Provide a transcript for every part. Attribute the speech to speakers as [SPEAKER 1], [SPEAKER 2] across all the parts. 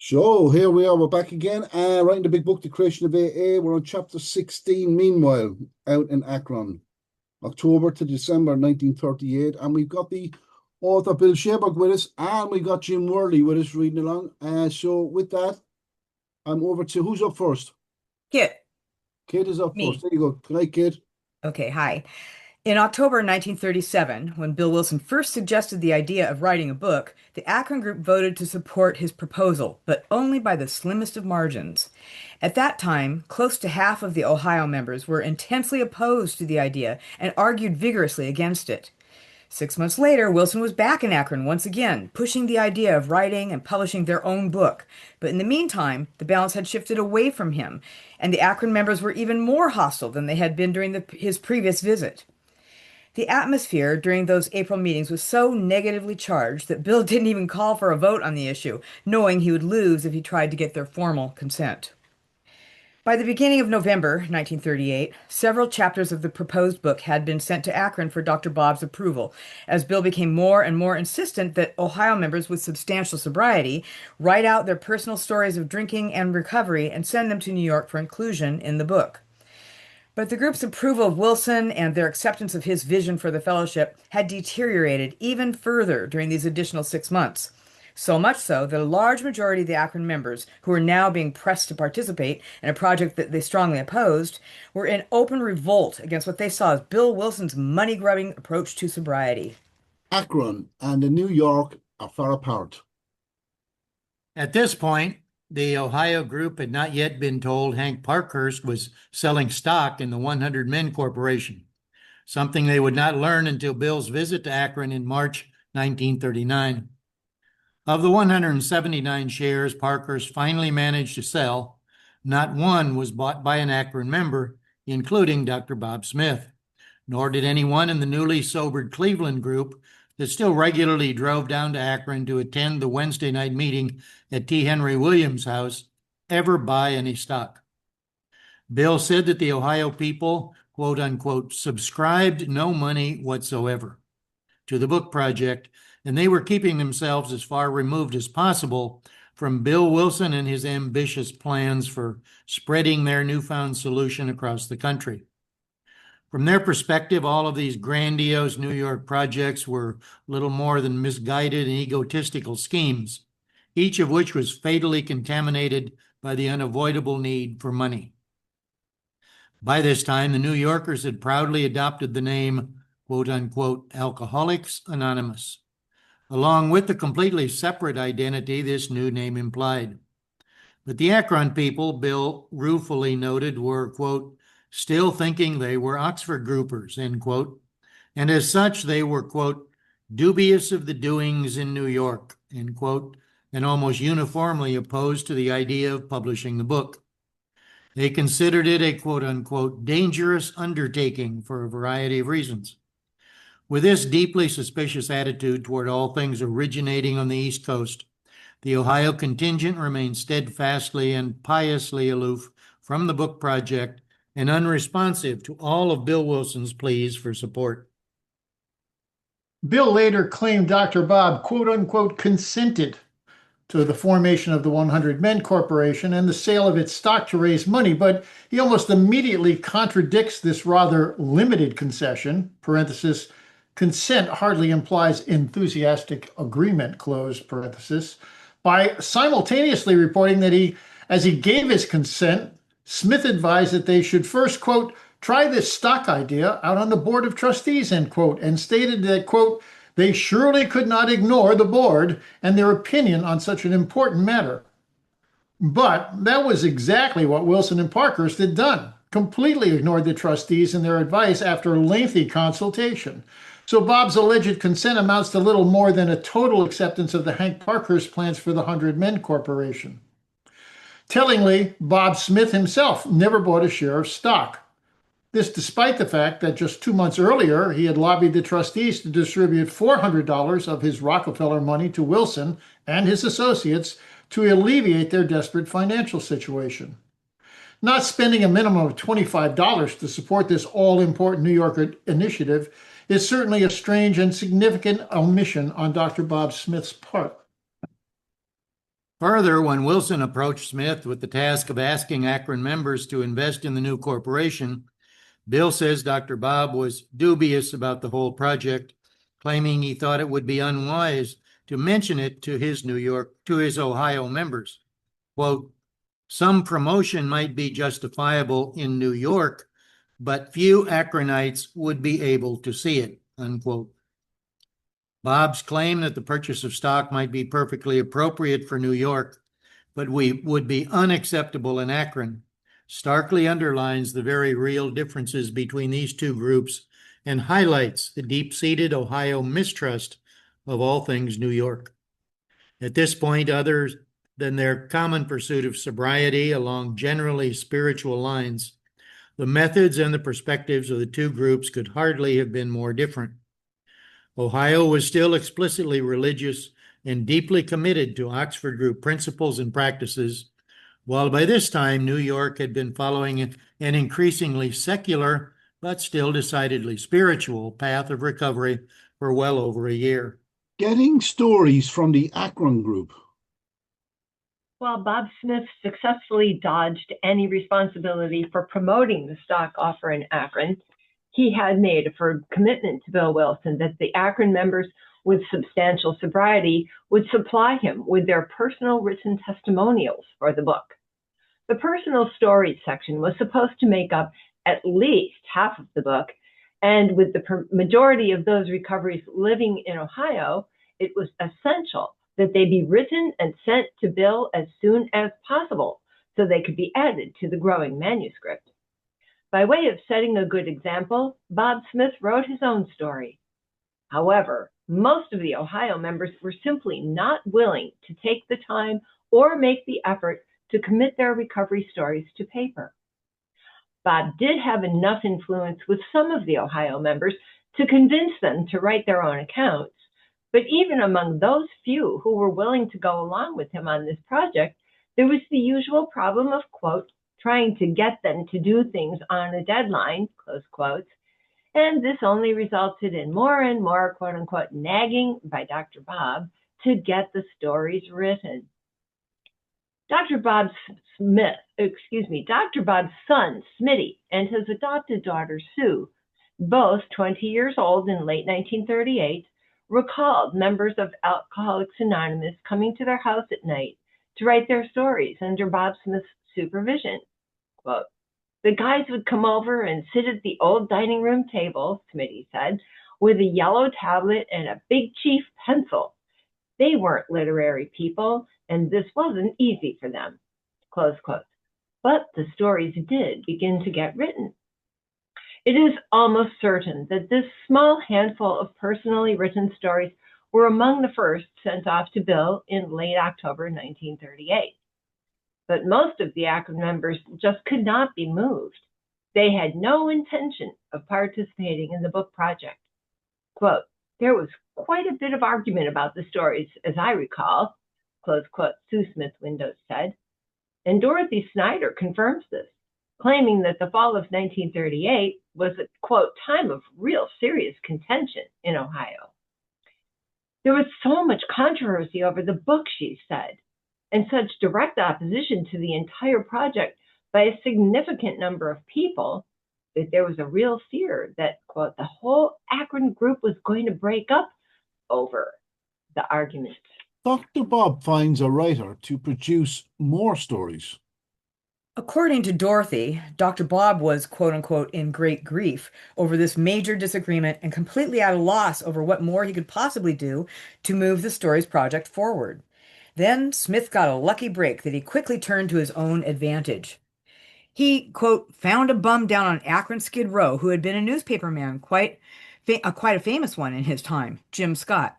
[SPEAKER 1] So here we are, we're back again, writing the big book, The Creation of AA. We're on chapter 16, meanwhile, out in Akron, October to December 1938. And we've got the author Bill Schaberg with us, and we've got Jim Worley with us reading along. So with that, I'm over to who's up first?
[SPEAKER 2] Kit,
[SPEAKER 1] Kate is up first.
[SPEAKER 2] me.
[SPEAKER 1] There you go. Good night, Kate.
[SPEAKER 2] Okay, hi. In October 1937, when Bill Wilson first suggested the idea of writing a book, the Akron Group voted to support his proposal, but only by the slimmest of margins. At that time, close to half of the Ohio members were intensely opposed to the idea and argued vigorously against it. 6 months later, Wilson was back in Akron once again, pushing the idea of writing and publishing their own book. But in the meantime, the balance had shifted away from him, and the Akron members were even more hostile than they had been during his previous visit. The atmosphere during those April meetings was so negatively charged that Bill didn't even call for a vote on the issue, knowing he would lose if he tried to get their formal consent. By the beginning of November 1938, several chapters of the proposed book had been sent to Akron for Dr. Bob's approval, as Bill became more and more insistent that Ohio members with substantial sobriety write out their personal stories of drinking and recovery and send them to New York for inclusion in the book. But the group's approval of Wilson and their acceptance of his vision for the fellowship had deteriorated even further during these additional 6 months. So much so that a large majority of the Akron members, who were now being pressed to participate in a project that they strongly opposed, were in open revolt against what they saw as Bill Wilson's money-grubbing approach to sobriety.
[SPEAKER 1] Akron and New York are far apart.
[SPEAKER 3] At this point, the Ohio group had not yet been told Hank Parkhurst was selling stock in the 100 Men Corporation, something they would not learn until Bill's visit to Akron in March 1939. Of the 179 shares Parkhurst finally managed to sell, not one was bought by an Akron member, including Dr. Bob Smith, nor did anyone in the newly sobered Cleveland group that still regularly drove down to Akron to attend the Wednesday night meeting at T. Henry Williams' house ever buy any stock. Bill said that the Ohio people, quote unquote, subscribed no money whatsoever to the book project, and they were keeping themselves as far removed as possible from Bill Wilson and his ambitious plans for spreading their newfound solution across the country. From their perspective, all of these grandiose New York projects were little more than misguided and egotistical schemes, each of which was fatally contaminated by the unavoidable need for money. By this time, the New Yorkers had proudly adopted the name, quote unquote, Alcoholics Anonymous, along with the completely separate identity this new name implied. But the Akron people, Bill ruefully noted, were, quote, still thinking they were Oxford groupers, end quote, and as such they were, quote, dubious of the doings in New York, end quote, and almost uniformly opposed to the idea of publishing the book. They considered it a, quote unquote, dangerous undertaking for a variety of reasons. With this deeply suspicious attitude toward all things originating on the East Coast, the Ohio contingent remained steadfastly and piously aloof from the book project and unresponsive to all of Bill Wilson's pleas for support.
[SPEAKER 4] Bill later claimed Dr. Bob, quote unquote, consented to the formation of the 100 Men Corporation and the sale of its stock to raise money, but he almost immediately contradicts this rather limited concession, parenthesis, consent hardly implies enthusiastic agreement, close parenthesis, by simultaneously reporting that as he gave his consent, Smith advised that they should first, quote, try this stock idea out on the board of trustees, end quote, and stated that, quote, they surely could not ignore the board and their opinion on such an important matter. But that was exactly what Wilson and Parkhurst had done, completely ignored the trustees and their advice after lengthy consultation. So Bob's alleged consent amounts to little more than a total acceptance of the Hank Parkhurst plans for the 100 Men Corporation. Tellingly, Bob Smith himself never bought a share of stock. This despite the fact that just 2 months earlier, he had lobbied the trustees to distribute $400 of his Rockefeller money to Wilson and his associates to alleviate their desperate financial situation. Not spending a minimum of $25 to support this all-important New York initiative is certainly a strange and significant omission on Dr. Bob Smith's part.
[SPEAKER 3] Further, when Wilson approached Smith with the task of asking Akron members to invest in the new corporation, Bill says Dr. Bob was dubious about the whole project, claiming he thought it would be unwise to mention it to his Ohio members. Quote, some promotion might be justifiable in New York, but few Akronites would be able to see it, unquote. Bob's claim that the purchase of stock might be perfectly appropriate for New York, but would be unacceptable in Akron, starkly underlines the very real differences between these two groups and highlights the deep-seated Ohio mistrust of all things New York. At this point, other than their common pursuit of sobriety along generally spiritual lines, the methods and the perspectives of the two groups could hardly have been more different. Ohio was still explicitly religious and deeply committed to Oxford Group principles and practices, while by this time New York had been following an increasingly secular, but still decidedly spiritual path of recovery for well over a year.
[SPEAKER 1] Getting stories from the Akron group.
[SPEAKER 5] While Bob Smith successfully dodged any responsibility for promoting the stock offer in Akron, he had made a firm commitment to Bill Wilson that the Akron members with substantial sobriety would supply him with their personal written testimonials for the book. The personal stories section was supposed to make up at least half of the book, and with the majority of those recoveries living in Ohio, it was essential that they be written and sent to Bill as soon as possible so they could be added to the growing manuscript. By way of setting a good example, Bob Smith wrote his own story. However, most of the Ohio members were simply not willing to take the time or make the effort to commit their recovery stories to paper. Bob did have enough influence with some of the Ohio members to convince them to write their own accounts, but even among those few who were willing to go along with him on this project, there was the usual problem of, quote, trying to get them to do things on a deadline, close quotes, and this only resulted in more and more, quote unquote, nagging by Dr. Bob to get the stories written. Dr. Bob's son, Smitty, and his adopted daughter, Sue, both 20 years old in late 1938, recalled members of Alcoholics Anonymous coming to their house at night to write their stories under Bob Smith's supervision. Quote, the guys would come over and sit at the old dining room table, Smitty said, with a yellow tablet and a big chief pencil. They weren't literary people, and this wasn't easy for them, close quote. But the stories did begin to get written. It is almost certain that this small handful of personally written stories were among the first sent off to Bill in late October 1938. But most of the Akron members just could not be moved. They had no intention of participating in the book project. Quote, there was quite a bit of argument about the stories, as I recall, close quote, Sue Smith Windows said. And Dorothy Snyder confirms this, claiming that the fall of 1938 was a, quote, time of real serious contention in Ohio. There was so much controversy over the book, she said, and such direct opposition to the entire project by a significant number of people that there was a real fear that, quote, the whole Akron group was going to break up over the argument.
[SPEAKER 1] Dr. Bob finds a writer to produce more stories.
[SPEAKER 2] According to Dorothy, Dr. Bob was, quote unquote, in great grief over this major disagreement and completely at a loss over what more he could possibly do to move the stories project forward. Then Smith got a lucky break that he quickly turned to his own advantage. He, quote, found a bum down on Akron Skid Row who had been a newspaperman, quite a famous one in his time, Jim Scott,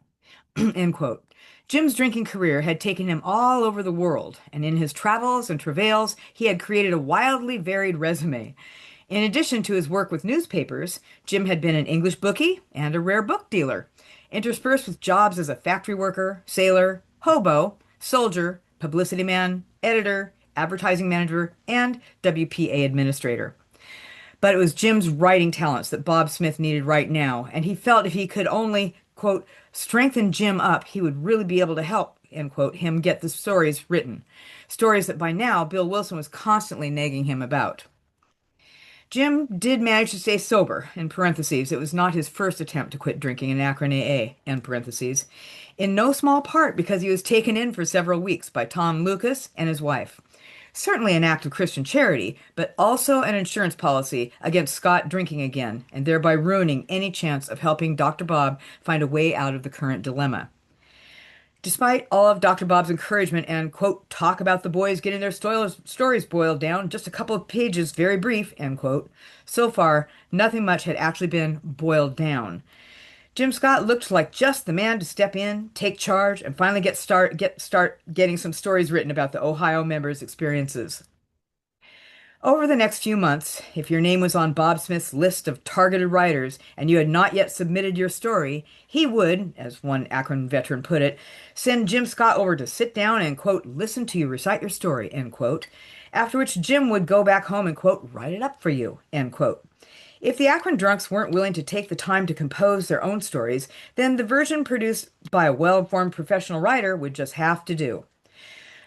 [SPEAKER 2] end quote. Jim's drinking career had taken him all over the world, and in his travels and travails, he had created a wildly varied resume. In addition to his work with newspapers, Jim had been an English bookie and a rare book dealer, interspersed with jobs as a factory worker, sailor, hobo, soldier, publicity man, editor, advertising manager, and WPA administrator. But it was Jim's writing talents that Bob Smith needed right now, and he felt if he could only, quote, strengthen Jim up, he would really be able to help end quote, him get the stories written. Stories that by now Bill Wilson was constantly nagging him about. Jim did manage to stay sober, in parentheses. It was not his first attempt to quit drinking in Akron AA, end parentheses, in no small part because he was taken in for several weeks by Tom Lucas and his wife. Certainly an act of Christian charity, but also an insurance policy against Scott drinking again, and thereby ruining any chance of helping Dr. Bob find a way out of the current dilemma. Despite all of Dr. Bob's encouragement and, quote, talk about the boys getting their stories boiled down, just a couple of pages, very brief, end quote, so far, nothing much had actually been boiled down. Jim Scott looked like just the man to step in, take charge, and finally start getting some stories written about the Ohio members' experiences. Over the next few months, if your name was on Bob Smith's list of targeted writers and you had not yet submitted your story, he would, as one Akron veteran put it, send Jim Scott over to sit down and, quote, listen to you recite your story, end quote, after which Jim would go back home and, quote, write it up for you, end quote. If the Akron drunks weren't willing to take the time to compose their own stories, then the version produced by a well-informed professional writer would just have to do.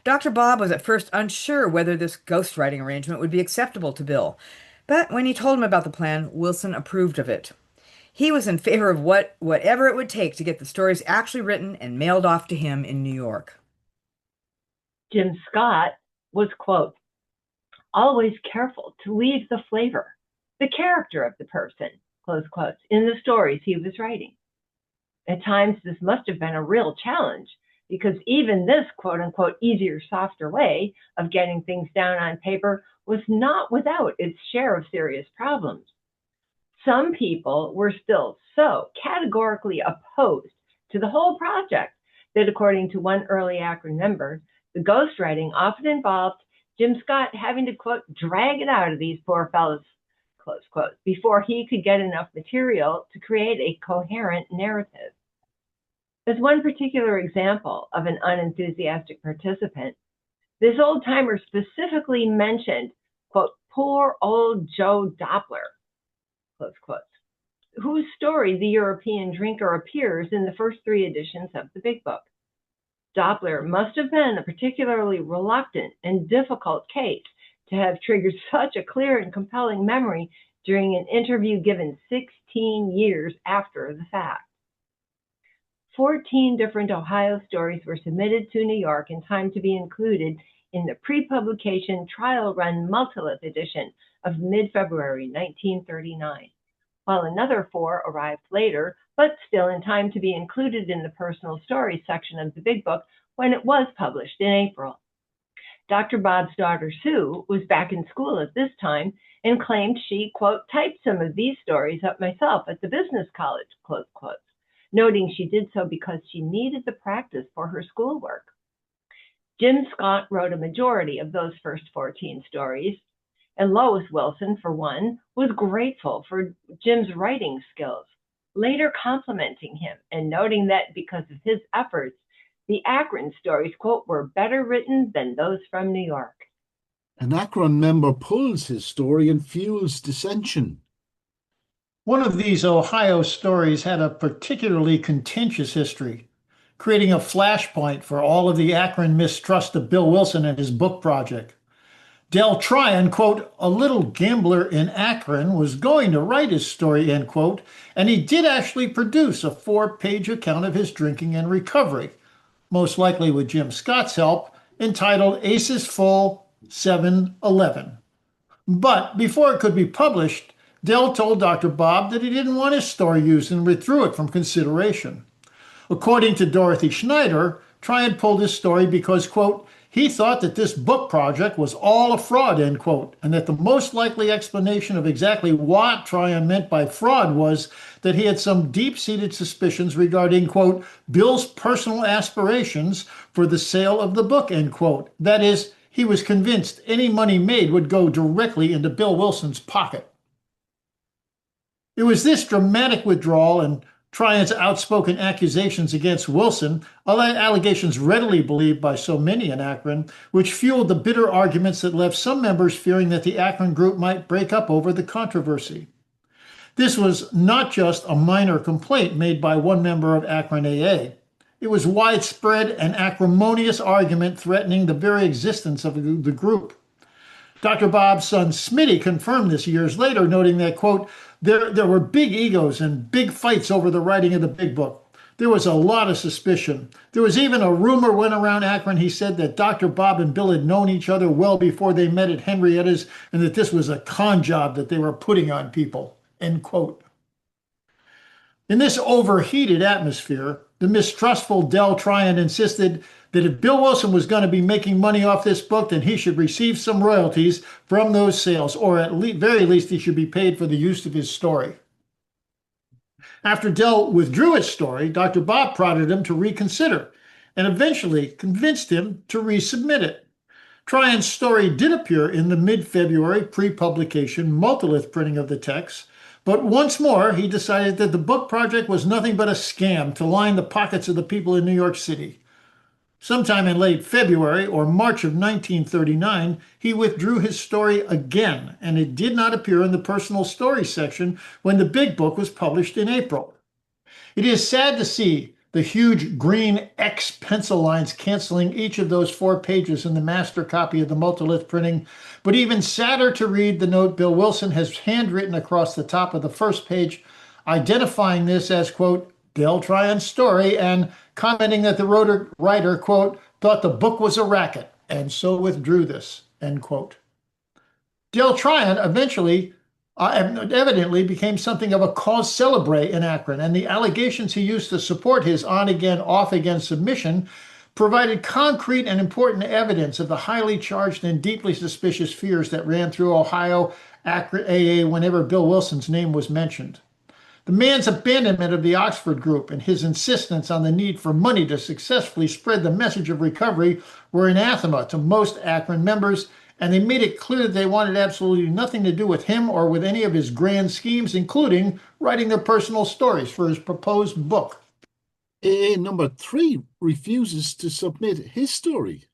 [SPEAKER 2] Dr. Bob was at first unsure whether this ghostwriting arrangement would be acceptable to Bill, but when he told him about the plan, Wilson approved of it. He was in favor of whatever it would take to get the stories actually written and mailed off to him in New York.
[SPEAKER 5] Jim Scott was, quote, always careful to leave the flavor, the character of the person, close quotes, in the stories he was writing. At times, this must have been a real challenge, because even this quote-unquote easier, softer way of getting things down on paper was not without its share of serious problems. Some people were still so categorically opposed to the whole project that, according to one early Akron member, the ghostwriting often involved Jim Scott having to, quote, drag it out of these poor fellows, close quote, before he could get enough material to create a coherent narrative. As one particular example of an unenthusiastic participant, this old-timer specifically mentioned, quote, poor old Joe Doppler, close quotes, whose story, The European Drinker, appears in the first 3 editions of the Big Book. Doppler must have been a particularly reluctant and difficult case to have triggered such a clear and compelling memory during an interview given 16 years after the fact. 14 different Ohio stories were submitted to New York in time to be included in the pre-publication trial run multilith edition of mid-February 1939, while another 4 arrived later, but still in time to be included in the personal stories section of the Big Book when it was published in April. Dr. Bob's daughter, Sue, was back in school at this time and claimed she, quote, typed some of these stories up myself at the business college, close quotes, noting she did so because she needed the practice for her schoolwork. Jim Scott wrote a majority of those first 14 stories, and Lois Wilson, for one, was grateful for Jim's writing skills, later complimenting him and noting that because of his efforts, the Akron stories, quote, were better written than those from New York.
[SPEAKER 1] An Akron member pulls his story and fuels dissension.
[SPEAKER 4] One of these Ohio stories had a particularly contentious history, creating a flashpoint for all of the Akron mistrust of Bill Wilson and his book project. Del Tryon, quote, a little gambler in Akron, was going to write his story, end quote, and he did actually produce a 4-page account of his drinking and recovery, most likely with Jim Scott's help, entitled Aces Full 7-11. But before it could be published, Del told Dr. Bob that he didn't want his story used and withdrew it from consideration. According to Dorothy Schneider, Tryon pulled his story because, quote, he thought that this book project was all a fraud, end quote, and that the most likely explanation of exactly what Tryon meant by fraud was that he had some deep-seated suspicions regarding, quote, Bill's personal aspirations for the sale of the book, end quote. That is, he was convinced any money made would go directly into Bill Wilson's pocket. It was this dramatic withdrawal and Tryon's outspoken accusations against Wilson, allegations readily believed by so many in Akron, which fueled the bitter arguments that left some members fearing that the Akron group might break up over the controversy. This was not just a minor complaint made by one member of Akron AA. It was widespread and acrimonious argument threatening the very existence of the group. Dr. Bob's son Smitty confirmed this years later, noting that, quote, there were big egos and big fights over the writing of the big book. There was a lot of suspicion. There was even a rumor went around Akron, he said, that Dr. Bob and Bill had known each other well before they met at Henrietta's and that this was a con job that they were putting on people, end quote. In this overheated atmosphere, the mistrustful Del Tryon insisted that if Bill Wilson was going to be making money off this book, then he should receive some royalties from those sales, or at very least he should be paid for the use of his story. After Del withdrew his story, Dr. Bob prodded him to reconsider and eventually convinced him to resubmit it. Tryon's story did appear in the mid-February pre-publication multilith printing of the text, but once more he decided that the book project was nothing but a scam to line the pockets of the people in New York City. Sometime in late February or March of 1939, he withdrew his story again, and it did not appear in the personal story section when the big book was published in April. It is sad to see the huge green X pencil lines canceling each of those 4 pages in the master copy of the multilith printing, but even sadder to read the note Bill Wilson has handwritten across the top of the first page, identifying this as, quote, Del Tryon's story, and commenting that the writer, quote, thought the book was a racket and so withdrew this, end quote. Del Tryon evidently became something of a cause célèbre in Akron, and the allegations he used to support his on-again, off-again submission provided concrete and important evidence of the highly charged and deeply suspicious fears that ran through Ohio Akron AA whenever Bill Wilson's name was mentioned. The man's abandonment of the Oxford group and his insistence on the need for money to successfully spread the message of recovery were anathema to most Akron members, and they made it clear that they wanted absolutely nothing to do with him or with any of his grand schemes, including writing their personal stories for his proposed book.
[SPEAKER 1] AA number 3 refuses to submit his story.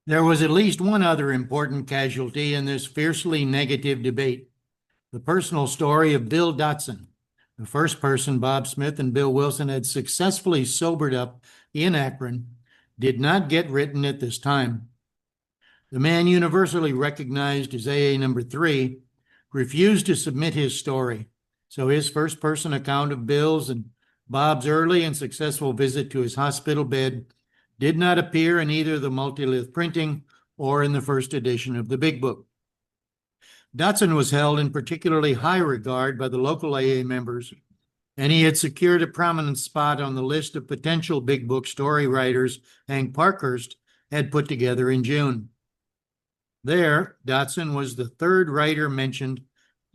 [SPEAKER 3] There was at least one other important casualty in this fiercely negative debate. The personal story of Bill Dotson, the first person Bob Smith and Bill Wilson had successfully sobered up in Akron, did not get written at this time. The man universally recognized as AA number 3 refused to submit his story, so his first-person account of Bill's and Bob's early and successful visit to his hospital bed did not appear in either the multilith printing or in the first edition of the Big Book. Dotson was held in particularly high regard by the local AA members, and he had secured a prominent spot on the list of potential Big Book story writers Hank Parkhurst had put together in June. There, Dotson was the third writer mentioned,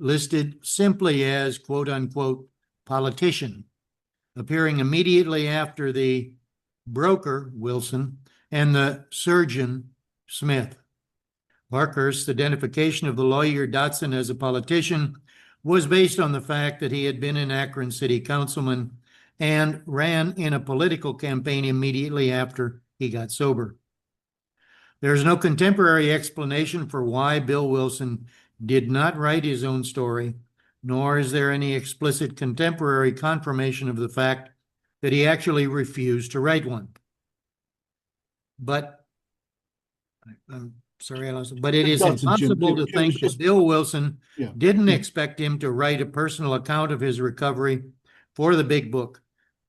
[SPEAKER 3] listed simply as, quote-unquote, politician, appearing immediately after the broker, Wilson, and the surgeon, Smith. Parkhurst's identification of the lawyer Dotson as a politician was based on the fact that he had been an Akron city councilman and ran in a political campaign immediately after he got sober. There's no contemporary explanation for why Bill Wilson did not write his own story, nor is there any explicit contemporary confirmation of the fact that he actually refused to write one. But it is impossible to think that Bill Wilson didn't expect him to write a personal account of his recovery for the Big Book,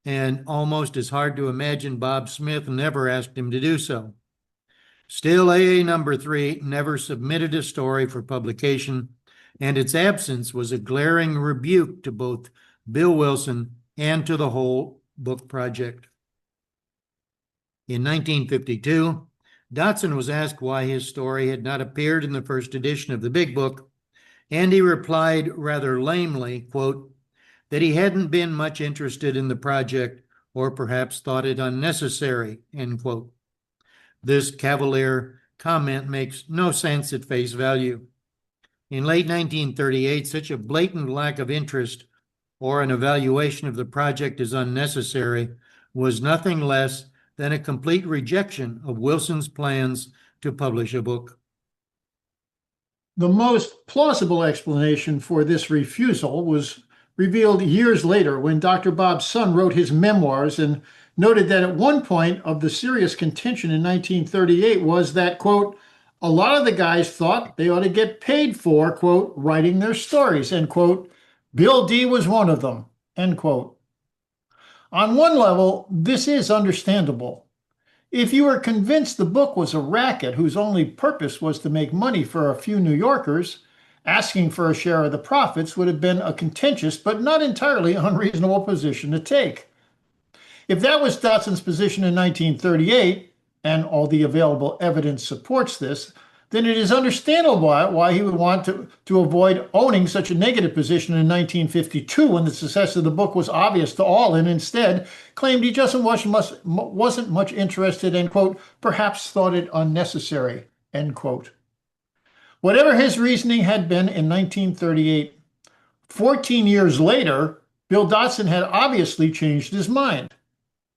[SPEAKER 3] and almost as hard to imagine Bob Smith never asked him to do so. Still, AA number 3 never submitted a story for publication, and its absence was a glaring rebuke to both Bill Wilson and to the whole book project. In 1952, Dotson was asked why his story had not appeared in the first edition of the Big Book, and he replied rather lamely, quote, that he hadn't been much interested in the project or perhaps thought it unnecessary, end quote. This cavalier comment makes no sense at face value. In late 1938, such a blatant lack of interest or an evaluation of the project as unnecessary was nothing less than a complete rejection of Wilson's plans to publish a book.
[SPEAKER 4] The most plausible explanation for this refusal was revealed years later when Dr. Bob's son wrote his memoirs in noted that at one point of the serious contention in 1938 was that, quote, a lot of the guys thought they ought to get paid for, quote, writing their stories, end quote. Bill D was one of them, end quote. On one level, this is understandable. If you were convinced the book was a racket whose only purpose was to make money for a few New Yorkers, asking for a share of the profits would have been a contentious but not entirely unreasonable position to take. If that was Dotson's position in 1938, and all the available evidence supports this, then it is understandable why he would want to avoid owning such a negative position in 1952 when the success of the book was obvious to all, and instead claimed he just wasn't much interested and, quote, perhaps thought it unnecessary, end quote. Whatever his reasoning had been in 1938, 14 years later, Bill Dotson had obviously changed his mind.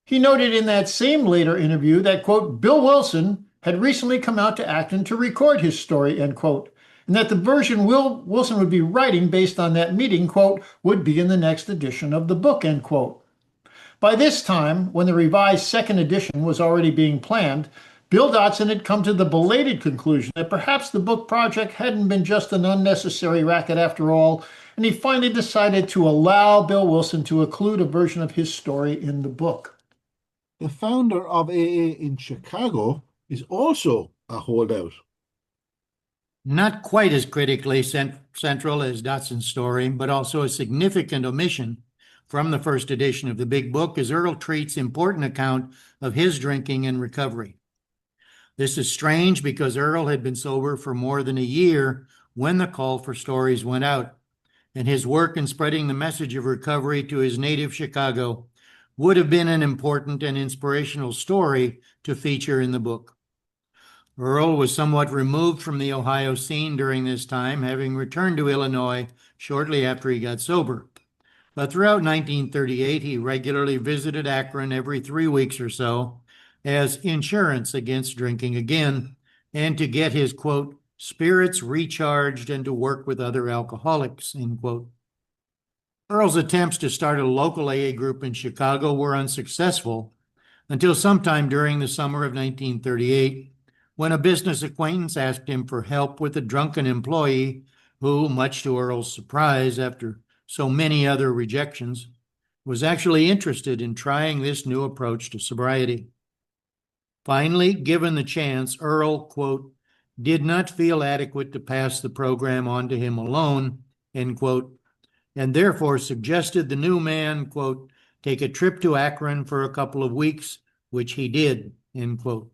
[SPEAKER 4] He noted in that same later interview that, quote, Bill Wilson had recently come out to Akron to record his story, end quote, and that the version Wilson would be writing based on that meeting, quote, would be in the next edition of the book, end quote. By this time, when the revised second edition was already being planned, Bill Dotson had come to the belated conclusion that perhaps the book project hadn't been just an unnecessary racket after all, and he finally decided to allow Bill Wilson to include a version of his story in the book.
[SPEAKER 1] The founder of AA in Chicago is also a holdout.
[SPEAKER 3] Not quite as critically central as Dotson's story, but also a significant omission from the first edition of the Big Book is Earl Treat's important account of his drinking and recovery. This is strange because Earl had been sober for more than a year when the call for stories went out, and his work in spreading the message of recovery to his native Chicago would have been an important and inspirational story to feature in the book. Earl was somewhat removed from the Ohio scene during this time, having returned to Illinois shortly after he got sober. But throughout 1938, he regularly visited Akron every 3 weeks or so as insurance against drinking again and to get his, quote, spirits recharged and to work with other alcoholics, end quote. Earl's attempts to start a local AA group in Chicago were unsuccessful until sometime during the summer of 1938, when a business acquaintance asked him for help with a drunken employee who, much to Earl's surprise after so many other rejections, was actually interested in trying this new approach to sobriety. Finally, given the chance, Earl, quote, did not feel adequate to pass the program on to him alone, end quote, and therefore suggested the new man, quote, take a trip to Akron for a couple of weeks, which he did, end quote.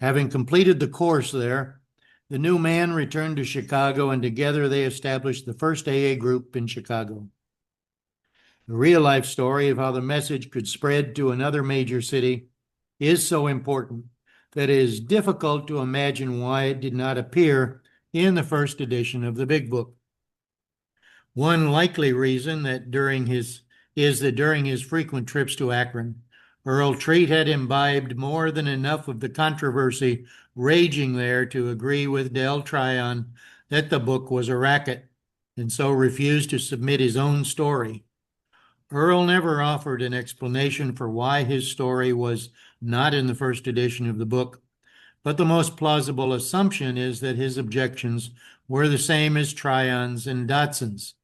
[SPEAKER 3] Having completed the course there, the new man returned to Chicago, and together they established the first AA group in Chicago. The real-life story of how the message could spread to another major city is so important that it is difficult to imagine why it did not appear in the first edition of the Big Book. One likely reason that during his frequent trips to Akron, Earl Treat had imbibed more than enough of the controversy raging there to agree with Del Tryon that the book was a racket, and so refused to submit his own story. Earl never offered an explanation for why his story was not in the first edition of the book, but the most plausible assumption is that his objections were the same as Tryon's and Dotson's.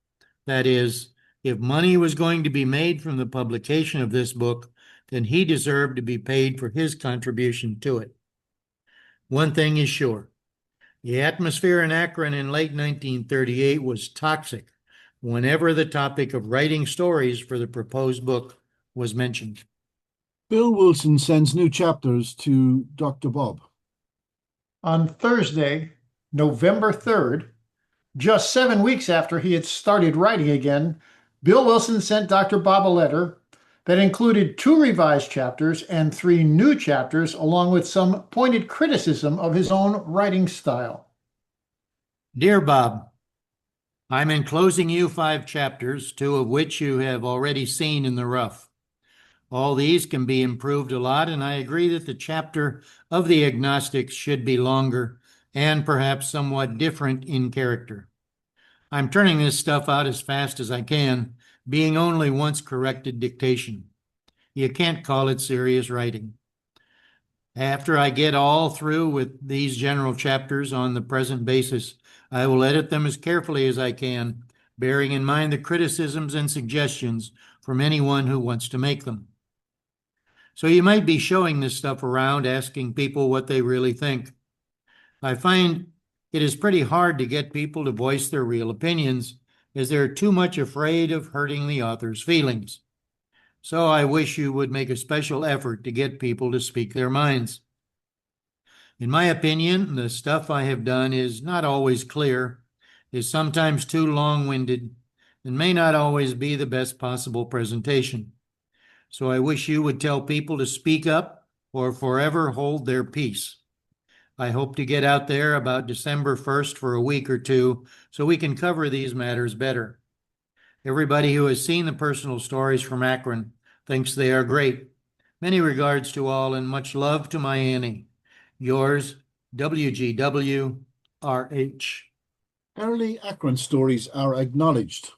[SPEAKER 3] That is, if money was going to be made from the publication of this book, then he deserved to be paid for his contribution to it. One thing is sure, the atmosphere in Akron in late 1938 was toxic whenever the topic of writing stories for the proposed book was mentioned.
[SPEAKER 1] Bill Wilson sends new chapters to Dr. Bob.
[SPEAKER 4] On Thursday, November 3rd, just 7 weeks after he had started writing again, Bill Wilson sent Dr. Bob a letter that included 2 revised chapters and 3 new chapters, along with some pointed criticism of his own writing style.
[SPEAKER 3] Dear Bob, I'm enclosing you 5 chapters, 2 of which you have already seen in the rough. All these can be improved a lot, and I agree that the chapter of the agnostics should be longer and perhaps somewhat different in character. I'm turning this stuff out as fast as I can, being only once corrected dictation. You can't call it serious writing. After I get all through with these general chapters on the present basis, I will edit them as carefully as I can, bearing in mind the criticisms and suggestions from anyone who wants to make them. So you might be showing this stuff around, asking people what they really think. I find it is pretty hard to get people to voice their real opinions, as they're too much afraid of hurting the author's feelings. So I wish you would make a special effort to get people to speak their minds. In my opinion, the stuff I have done is not always clear, is sometimes too long-winded, and may not always be the best possible presentation. So I wish you would tell people to speak up or forever hold their peace. I hope to get out there about December 1st for a week or two so we can cover these matters better. Everybody who has seen the personal stories from Akron thinks they are great. Many regards to all and much love to my Annie. Yours, WGW, RH.
[SPEAKER 1] Early Akron stories are acknowledged.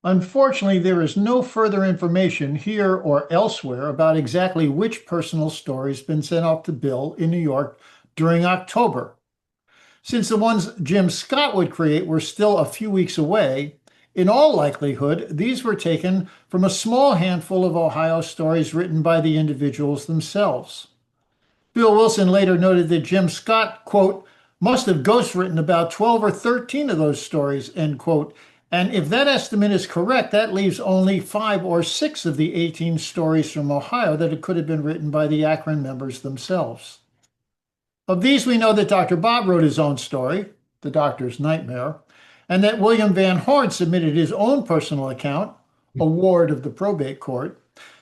[SPEAKER 4] Unfortunately, there is no further information here or elsewhere about exactly which personal story has been sent off to Bill in New York during October. Since the ones Jim Scott would create were still a few weeks away, in all likelihood, these were taken from a small handful of Ohio stories written by the individuals themselves. Bill Wilson later noted that Jim Scott, quote, must have ghostwritten about 12 or 13 of those stories, end quote. And if that estimate is correct, that leaves only 5 or 6 of the 18 stories from Ohio that could have been written by the Akron members themselves. Of these, we know that Dr. Bob wrote his own story, The Doctor's Nightmare, and that William Van Horn submitted his own personal account, A Ward of the Probate Court.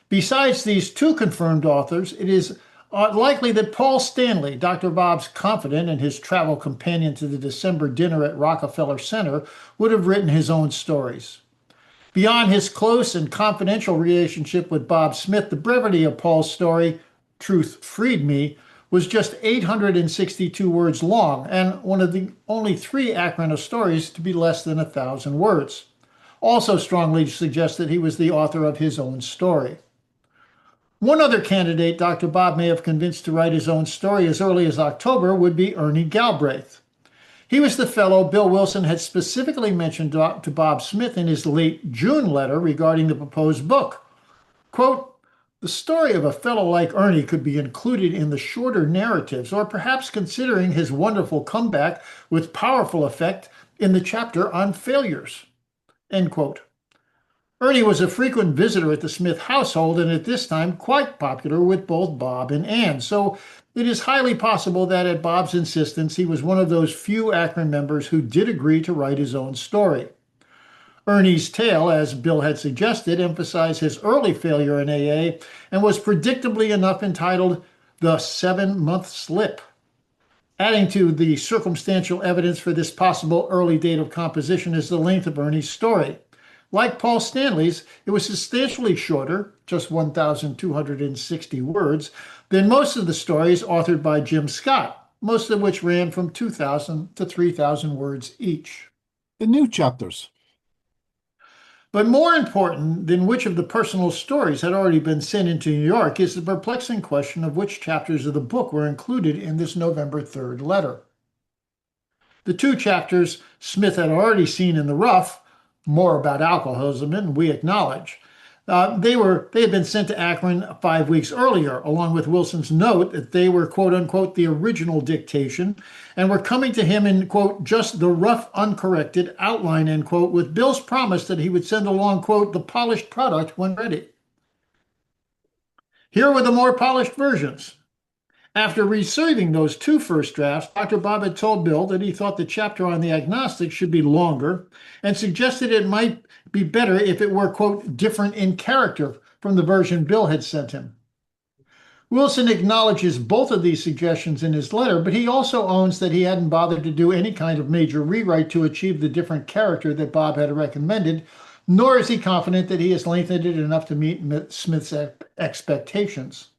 [SPEAKER 4] Besides these 2 confirmed authors, it is likely that Paul Stanley, Dr. Bob's confidant and his travel companion to the December dinner at Rockefeller Center, would have written his own stories. Beyond his close and confidential relationship with Bob Smith, the brevity of Paul's story, Truth Freed Me, was just 862 words long and one of the only 3 Akron stories to be less than 1,000 words. Also strongly suggests that he was the author of his own story. One other candidate Dr. Bob may have convinced to write his own story as early as October would be Ernie Galbraith. He was the fellow Bill Wilson had specifically mentioned to Bob Smith in his late June letter regarding the proposed book. Quote, the story of a fellow like Ernie could be included in the shorter narratives, or perhaps considering his wonderful comeback with powerful effect in the chapter on failures, end quote. Ernie was a frequent visitor at the Smith household and at this time quite popular with both Bob and Ann, so it is highly possible that at Bob's insistence he was one of those few Akron members who did agree to write his own story. Ernie's tale, as Bill had suggested, emphasized his early failure in AA and was predictably enough entitled The 7-Month Slip. Adding to the circumstantial evidence for this possible early date of composition is the length of Ernie's story. Like Paul Stanley's, it was substantially shorter, just 1,260 words, than most of the stories authored by Jim Scott, most of which ran from 2,000 to 3,000 words each.
[SPEAKER 1] The new chapters.
[SPEAKER 4] But more important than which of the personal stories had already been sent into New York is the perplexing question of which chapters of the book were included in this November 3rd letter. The 2 chapters Smith had already seen in the rough, more about alcoholism, and we acknowledge, they had been sent to Akron 5 weeks earlier, along with Wilson's note that they were, quote unquote, the original dictation, and were coming to him in, quote, just the rough, uncorrected outline, end quote, with Bill's promise that he would send along, quote, the polished product when ready. Here were the more polished versions. After receiving those 2 first drafts, Dr. Bob had told Bill that he thought the chapter on the agnostics should be longer and suggested it might be better if it were, quote, different in character from the version Bill had sent him. Wilson acknowledges both of these suggestions in his letter, but he also owns that he hadn't bothered to do any kind of major rewrite to achieve the different character that Bob had recommended, nor is he confident that he has lengthened it enough to meet Smith's expectations.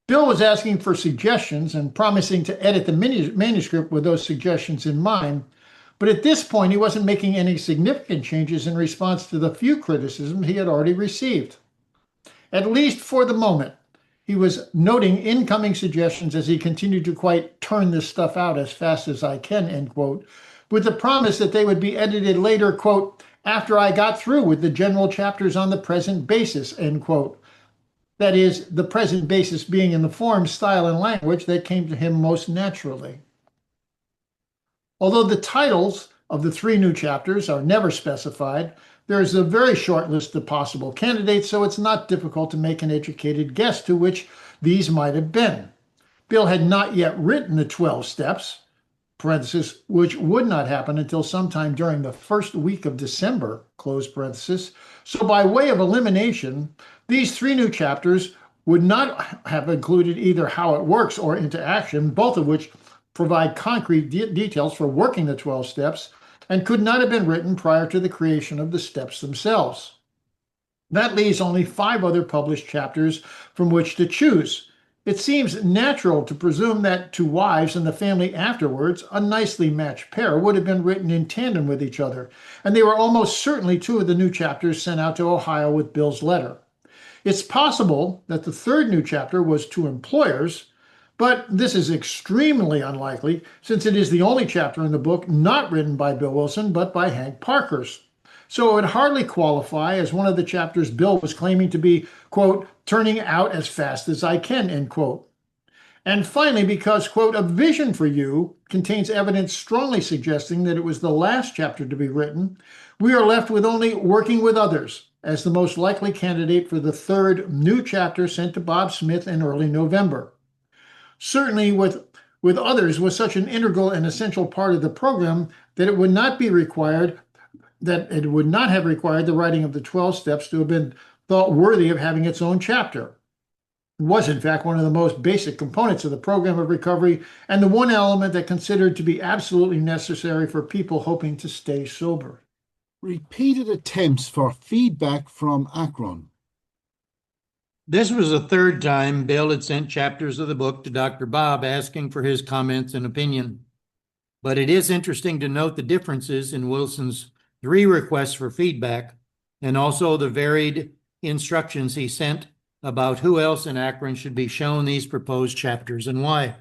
[SPEAKER 4] Bill was asking for suggestions and promising to edit the manuscript with those suggestions in mind, but at this point he wasn't making any significant changes in response to the few criticisms he had already received. At least for the moment, he was noting incoming suggestions as he continued to quite turn this stuff out as fast as I can, end quote, with the promise that they would be edited later, quote, after I got through with the general chapters on the present basis, end quote. That is, the present basis being in the form, style, and language that came to him most naturally. Although the titles of the 3 new chapters are never specified, there is a very short list of possible candidates, so it's not difficult to make an educated guess to which these might have been. Bill had not yet written the 12 steps, parenthesis, which would not happen until sometime during the first week of December, close parenthesis. So by way of elimination, these 3 new chapters would not have included either how it works or into action, both of which provide concrete details for working the 12 steps, and could not have been written prior to the creation of the steps themselves. That leaves only 5 other published chapters from which to choose. It seems natural to presume that To Wives and the Family Afterwards, a nicely matched pair, would have been written in tandem with each other, and they were almost certainly 2 of the new chapters sent out to Ohio with Bill's letter. It's possible that the 3rd new chapter was To Employers, but this is extremely unlikely since it is the only chapter in the book not written by Bill Wilson but by Hank Parkhurst. So it would hardly qualify as one of the chapters Bill was claiming to be, quote, turning out as fast as I can, end quote. And finally, because, quote, A Vision for You contains evidence strongly suggesting that it was the last chapter to be written, we are left with only Working with Others as the most likely candidate for the 3rd new chapter sent to Bob Smith in early November. Certainly with Others was such an integral and essential part of the program that it would not have required the writing of the 12 steps to have been thought worthy of having its own chapter. It was, in fact, one of the most basic components of the program of recovery and the one element that considered to be absolutely necessary for people hoping to stay sober.
[SPEAKER 1] Repeated attempts for feedback from Akron.
[SPEAKER 3] This was the 3rd time Bill had sent chapters of the book to Dr. Bob asking for his comments and opinion. But it is interesting to note the differences in Wilson's 3 requests for feedback and also the varied instructions he sent about who else in Akron should be shown these proposed chapters and why.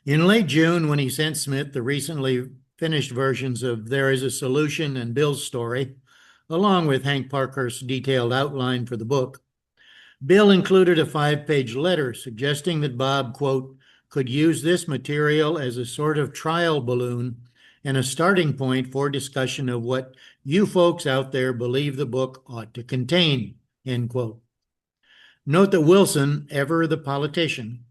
[SPEAKER 3] In late June, when he sent Smith the recently finished versions of There Is a Solution and Bill's Story, along with Hank Parkhurst's detailed outline for the book, Bill included a 5-page letter suggesting that Bob, quote, could use this material as a sort of trial balloon and a starting point for discussion of what you folks out there believe the book ought to contain, end quote. Note that Wilson, ever the politician,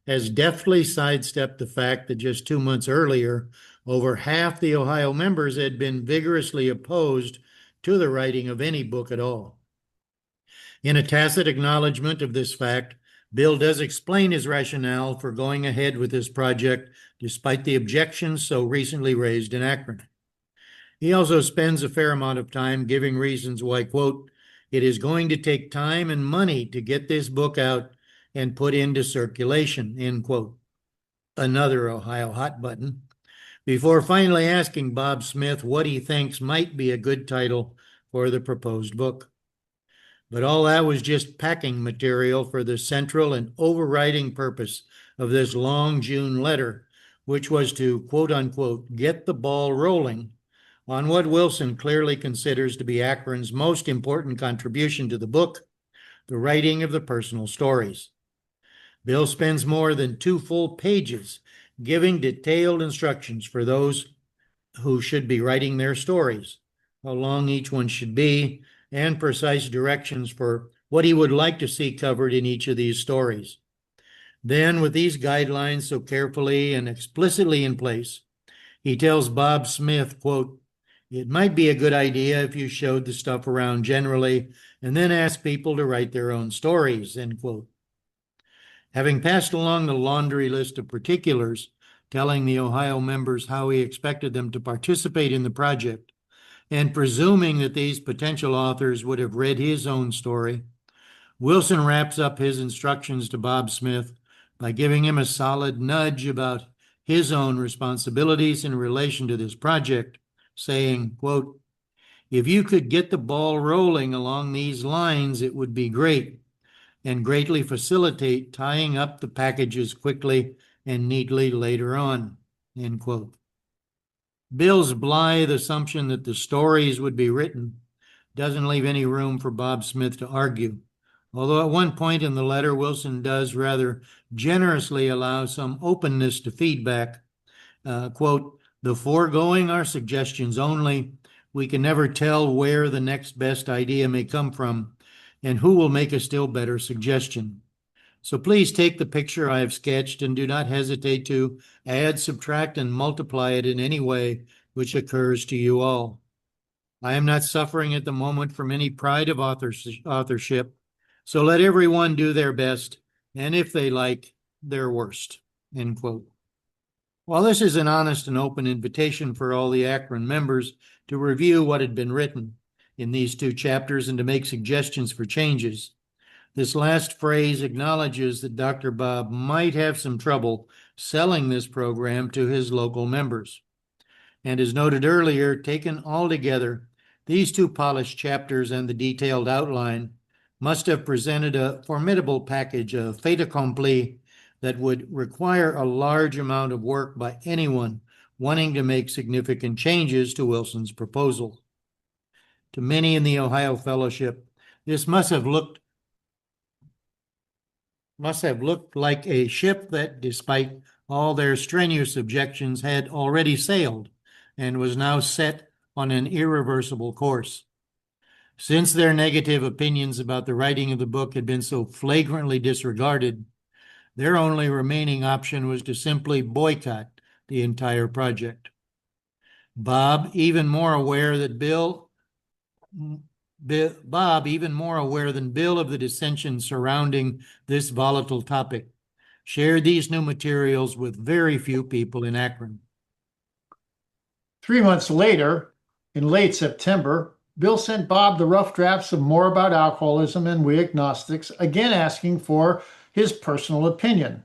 [SPEAKER 3] has deftly sidestepped the fact that just 2 months earlier, over half the Ohio members had been vigorously opposed to the writing of any book at all. In a tacit acknowledgement of this fact, Bill does explain his rationale for going ahead with this project despite the objections so recently raised in Akron. He also spends a fair amount of time giving reasons why, quote, it is going to take time and money to get this book out and put into circulation, end quote. Another Ohio hot button. Before finally asking Bob Smith what he thinks might be a good title for the proposed book. But all that was just packing material for the central and overriding purpose of this long June letter, which was to, quote unquote, get the ball rolling on what Wilson clearly considers to be Akron's most important contribution to the book, the writing of the personal stories. Bill spends more than 2 full pages giving detailed instructions for those who should be writing their stories, how long each one should be, and precise directions for what he would like to see covered in each of these stories. Then, with these guidelines so carefully and explicitly in place, he tells Bob Smith, quote, it might be a good idea if you showed the stuff around generally and then asked people to write their own stories, end quote. Having passed along the laundry list of particulars, telling the Ohio members how he expected them to participate in the project, and presuming that these potential authors would have read his own story, Wilson wraps up his instructions to Bob Smith by giving him a solid nudge about his own responsibilities in relation to this project, saying, quote, If you could get the ball rolling along these lines, it would be great and greatly facilitate tying up the packages quickly and neatly later on." End quote. Bill's blithe assumption that the stories would be written doesn't leave any room for Bob Smith to argue. Although at one point in the letter, Wilson does rather generously allow some openness to feedback. Quote, "The foregoing are suggestions only. We can never tell where the next best idea may come from and who will make a still better suggestion. So please take the picture I have sketched and do not hesitate to add, subtract, and multiply it in any way which occurs to you all. I am not suffering at the moment from any pride of authorship, so let everyone do their best, and if they like, their worst." End quote. While this is an honest and open invitation for all the Akron members to review what had been written in these 2 chapters and to make suggestions for changes, this last phrase acknowledges that Dr. Bob might have some trouble selling this program to his local members. And as noted earlier, taken all together, these 2 polished chapters and the detailed outline must have presented a formidable package, a fait accompli, that would require a large amount of work by anyone wanting to make significant changes to Wilson's proposal. To many in the Ohio Fellowship, this must have looked like a ship that, despite all their strenuous objections, had already sailed and was now set on an irreversible course. Since their negative opinions about the writing of the book had been so flagrantly disregarded, their only remaining option was to simply boycott the entire project. Bob, even more aware than Bill of the dissension surrounding this volatile topic, shared these new materials with very few people in Akron.
[SPEAKER 4] 3 months later, in late September, Bill sent Bob the rough drafts of More About Alcoholism and We Agnostics, again asking for his personal opinion.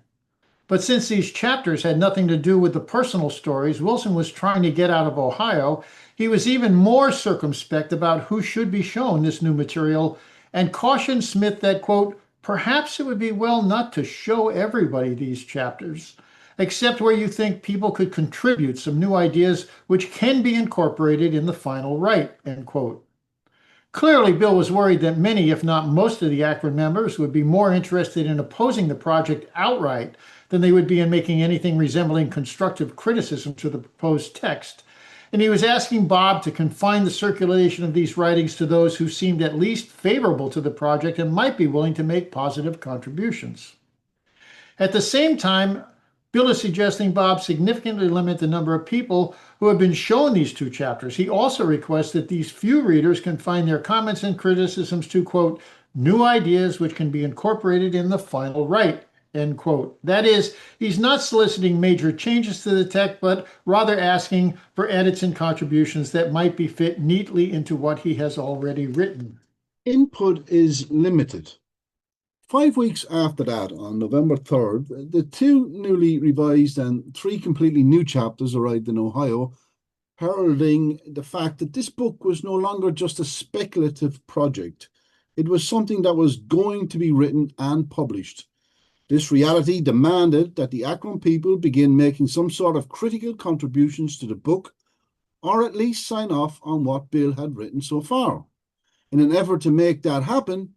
[SPEAKER 4] But since these chapters had nothing to do with the personal stories Wilson was trying to get out of Ohio, he was even more circumspect about who should be shown this new material and cautioned Smith that, quote, "Perhaps it would be well not to show everybody these chapters, except where you think people could contribute some new ideas which can be incorporated in the final right," end quote. Clearly, Bill was worried that many, if not most of the Akron members would be more interested in opposing the project outright than they would be in making anything resembling constructive criticism to the proposed text. And he was asking Bob to confine the circulation of these writings to those who seemed at least favorable to the project and might be willing to make positive contributions. At the same time, Bill is suggesting Bob significantly limit the number of people who have been shown these 2 chapters. He also requests that these few readers confine their comments and criticisms to, quote, "new ideas which can be incorporated in the final right," end quote. That is, he's not soliciting major changes to the text, but rather asking for edits and contributions that might be fit neatly into what he has already written.
[SPEAKER 1] Input is limited. 5 weeks after that, on November 3rd, the 2 newly revised and 3 completely new chapters arrived in Ohio, heralding the fact that this book was no longer just a speculative project. It was something that was going to be written and published. This reality demanded that the Akron people begin making some sort of critical contributions to the book, or at least sign off on what Bill had written so far. In an effort to make that happen,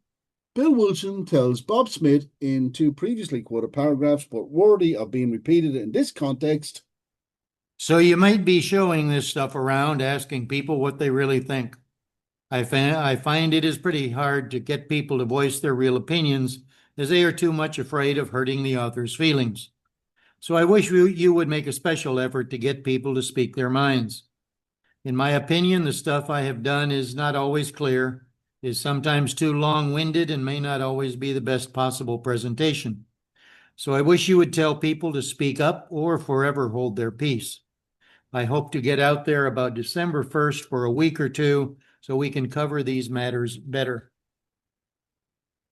[SPEAKER 1] Bill Wilson tells Bob Smith in 2 previously quoted paragraphs, but worthy of being repeated in this context.
[SPEAKER 3] "So you might be showing this stuff around, asking people what they really think. I find it is pretty hard to get people to voice their real opinions, as they are too much afraid of hurting the author's feelings. So I wish you would make a special effort to get people to speak their minds. In my opinion, the stuff I have done is not always clear, is sometimes too long-winded, and may not always be the best possible presentation. So I wish you would tell people to speak up or forever hold their peace. I hope to get out there about December 1st for a week or 2 so we can cover these matters better."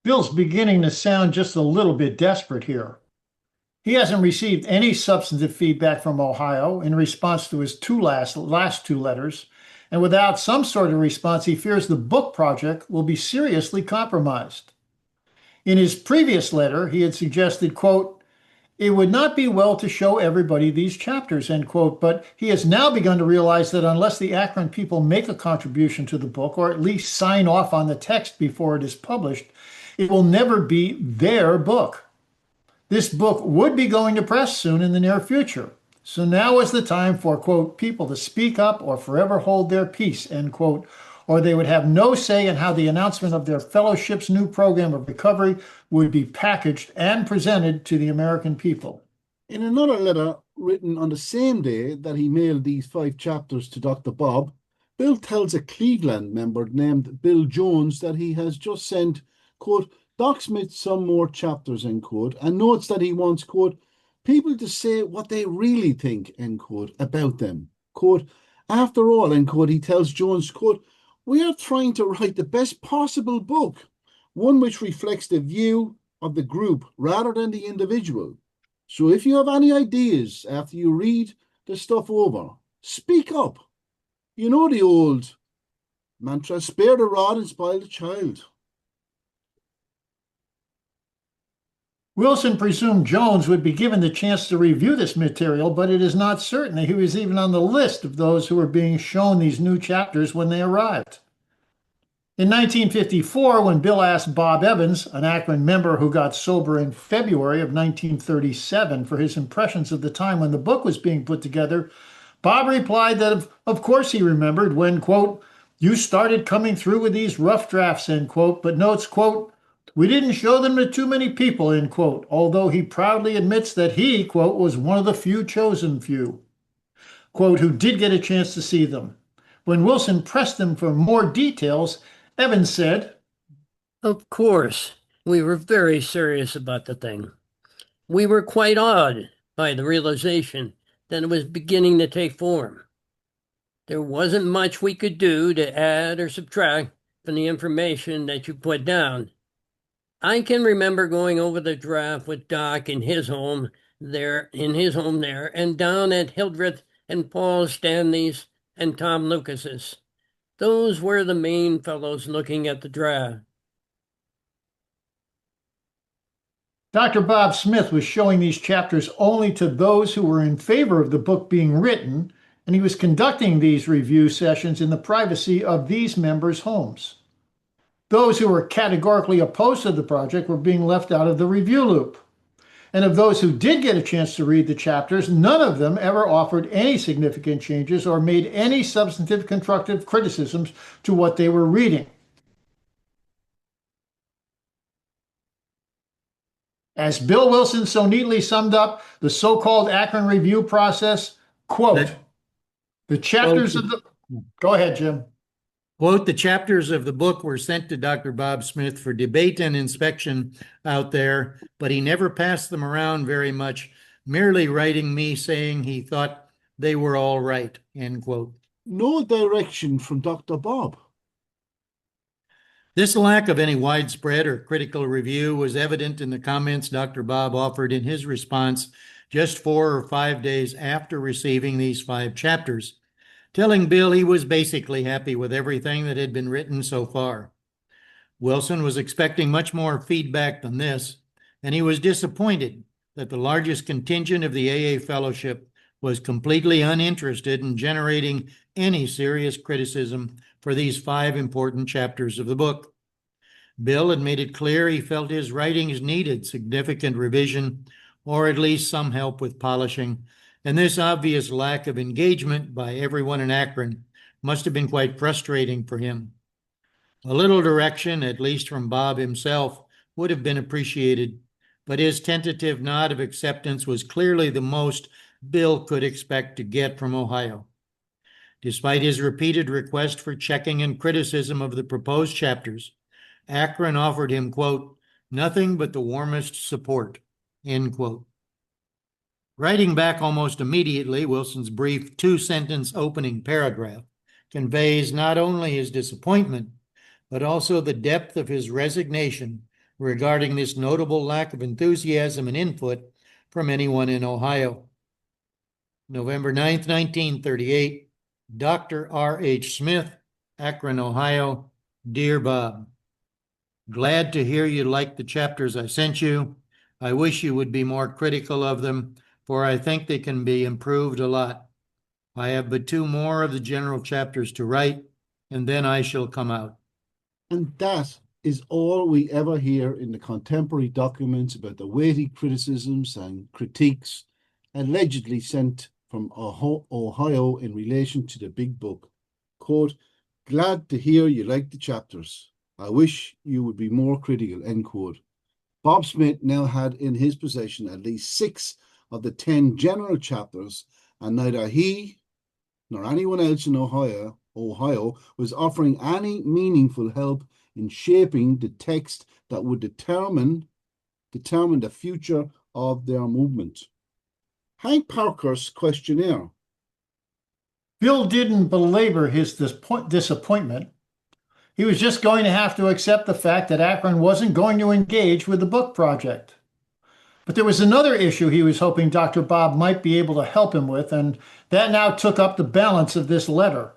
[SPEAKER 4] Bill's beginning to sound just a little bit desperate here. He hasn't received any substantive feedback from Ohio in response to his last 2 letters, and without some sort of response, he fears the book project will be seriously compromised. In his previous letter, he had suggested, quote, "It would not be well to show everybody these chapters," end quote, but he has now begun to realize that unless the Akron people make a contribution to the book, or at least sign off on the text before it is published, it will never be their book. This book would be going to press soon in the near future. So now is the time for, quote, "people to speak up or forever hold their peace," end quote, or they would have no say in how the announcement of their fellowship's new program of recovery would be packaged and presented to the American people.
[SPEAKER 1] In another letter written on the same day that he mailed these 5 chapters to Dr. Bob, Bill tells a Cleveland member named Bill Jones that he has just sent, quote, Doc Smith some more chapters, end quote, and notes that he wants, quote, people to say what they really think, end quote, about them. Quote, after all, end quote, he tells Jones, quote, we are trying to write the best possible book, one which reflects the view of the group rather than the individual. So if you have any ideas after you read the stuff over, speak up. You know the old mantra, spare the rod and spoil the child.
[SPEAKER 4] Wilson presumed Jones would be given the chance to review this material, but it is not certain that he was even on the list of those who were being shown these new chapters when they arrived. In 1954, when Bill asked Bob Evans, an Akron member who got sober in February of 1937, for his impressions of the time when the book was being put together, Bob replied that of course he remembered when, quote, you started coming through with these rough drafts, end quote, but notes, quote, we didn't show them to too many people, end quote, although he proudly admits that he, quote, was one of the few chosen few, quote, who did get a chance to see them. When Wilson pressed him for more details, Evans said,
[SPEAKER 6] of course, we were very serious about the thing. We were quite awed by the realization that it was beginning to take form. There wasn't much we could do to add or subtract from the information that you put down. I can remember going over the draft with Doc in his home there, and down at Hildreth and Paul Stanley's and Tom Lucas's. Those were the main fellows looking at the draft.
[SPEAKER 4] Dr. Bob Smith was showing these chapters only to those who were in favor of the book being written, and he was conducting these review sessions in the privacy of these members' homes. Those who were categorically opposed to the project were being left out of the review loop. And of those who did get a chance to read the chapters, none of them ever offered any significant changes or made any substantive constructive criticisms to what they were reading. As Bill Wilson so neatly summed up the so-called Akron review process, quote, the chapters of the... Go ahead, Jim.
[SPEAKER 3] Quote, the chapters of the book were sent to Dr. Bob Smith for debate and inspection out there, but he never passed them around very much, merely writing me saying he thought they were all right, end quote.
[SPEAKER 1] No direction from Dr. Bob.
[SPEAKER 3] This lack of any widespread or critical review was evident in the comments Dr. Bob offered in his response just 4 or 5 days after receiving these 5 chapters, telling Bill he was basically happy with everything that had been written so far. Wilson was expecting much more feedback than this, and he was disappointed that the largest contingent of the AA Fellowship was completely uninterested in generating any serious criticism for these 5 important chapters of the book. Bill had made it clear he felt his writings needed significant revision, or at least some help with polishing, and this obvious lack of engagement by everyone in Akron must have been quite frustrating for him. A little direction, at least from Bob himself, would have been appreciated, but his tentative nod of acceptance was clearly the most Bill could expect to get from Ohio. Despite his repeated request for checking and criticism of the proposed chapters, Akron offered him, quote, nothing but the warmest support, end quote. Writing back almost immediately, Wilson's brief 2-sentence opening paragraph conveys not only his disappointment, but also the depth of his resignation regarding this notable lack of enthusiasm and input from anyone in Ohio. November 9th, 1938, Dr. R.H. Smith, Akron, Ohio. Dear Bob, glad to hear you like the chapters I sent you. I wish you would be more critical of them, for I think they can be improved a lot. I have but 2 more of the general chapters to write, and then I shall come out.
[SPEAKER 1] And that is all we ever hear in the contemporary documents about the weighty criticisms and critiques allegedly sent from Ohio in relation to the big book. Quote, glad to hear you like the chapters. I wish you would be more critical, end quote. Bob Smith now had in his possession at least 6 of the 10 general chapters, and neither he nor anyone else in Ohio was offering any meaningful help in shaping the text that would determine the future of their movement. Hank Parkhurst's questionnaire.
[SPEAKER 4] Bill didn't belabor his disappointment. He was just going to have to accept the fact that Akron wasn't going to engage with the book project. But there was another issue he was hoping Dr. Bob might be able to help him with, and that now took up the balance of this letter.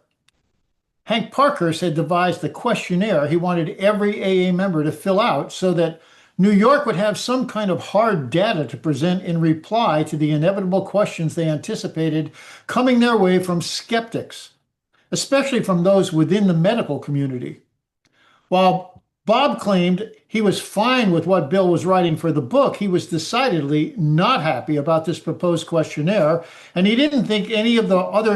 [SPEAKER 4] Hank Parkhurst had devised a questionnaire he wanted every AA member to fill out so that New York would have some kind of hard data to present in reply to the inevitable questions they anticipated coming their way from skeptics, especially from those within the medical community. While Bob claimed he was fine with what Bill was writing for the book, he was decidedly not happy about this proposed questionnaire, and he didn't think any of the other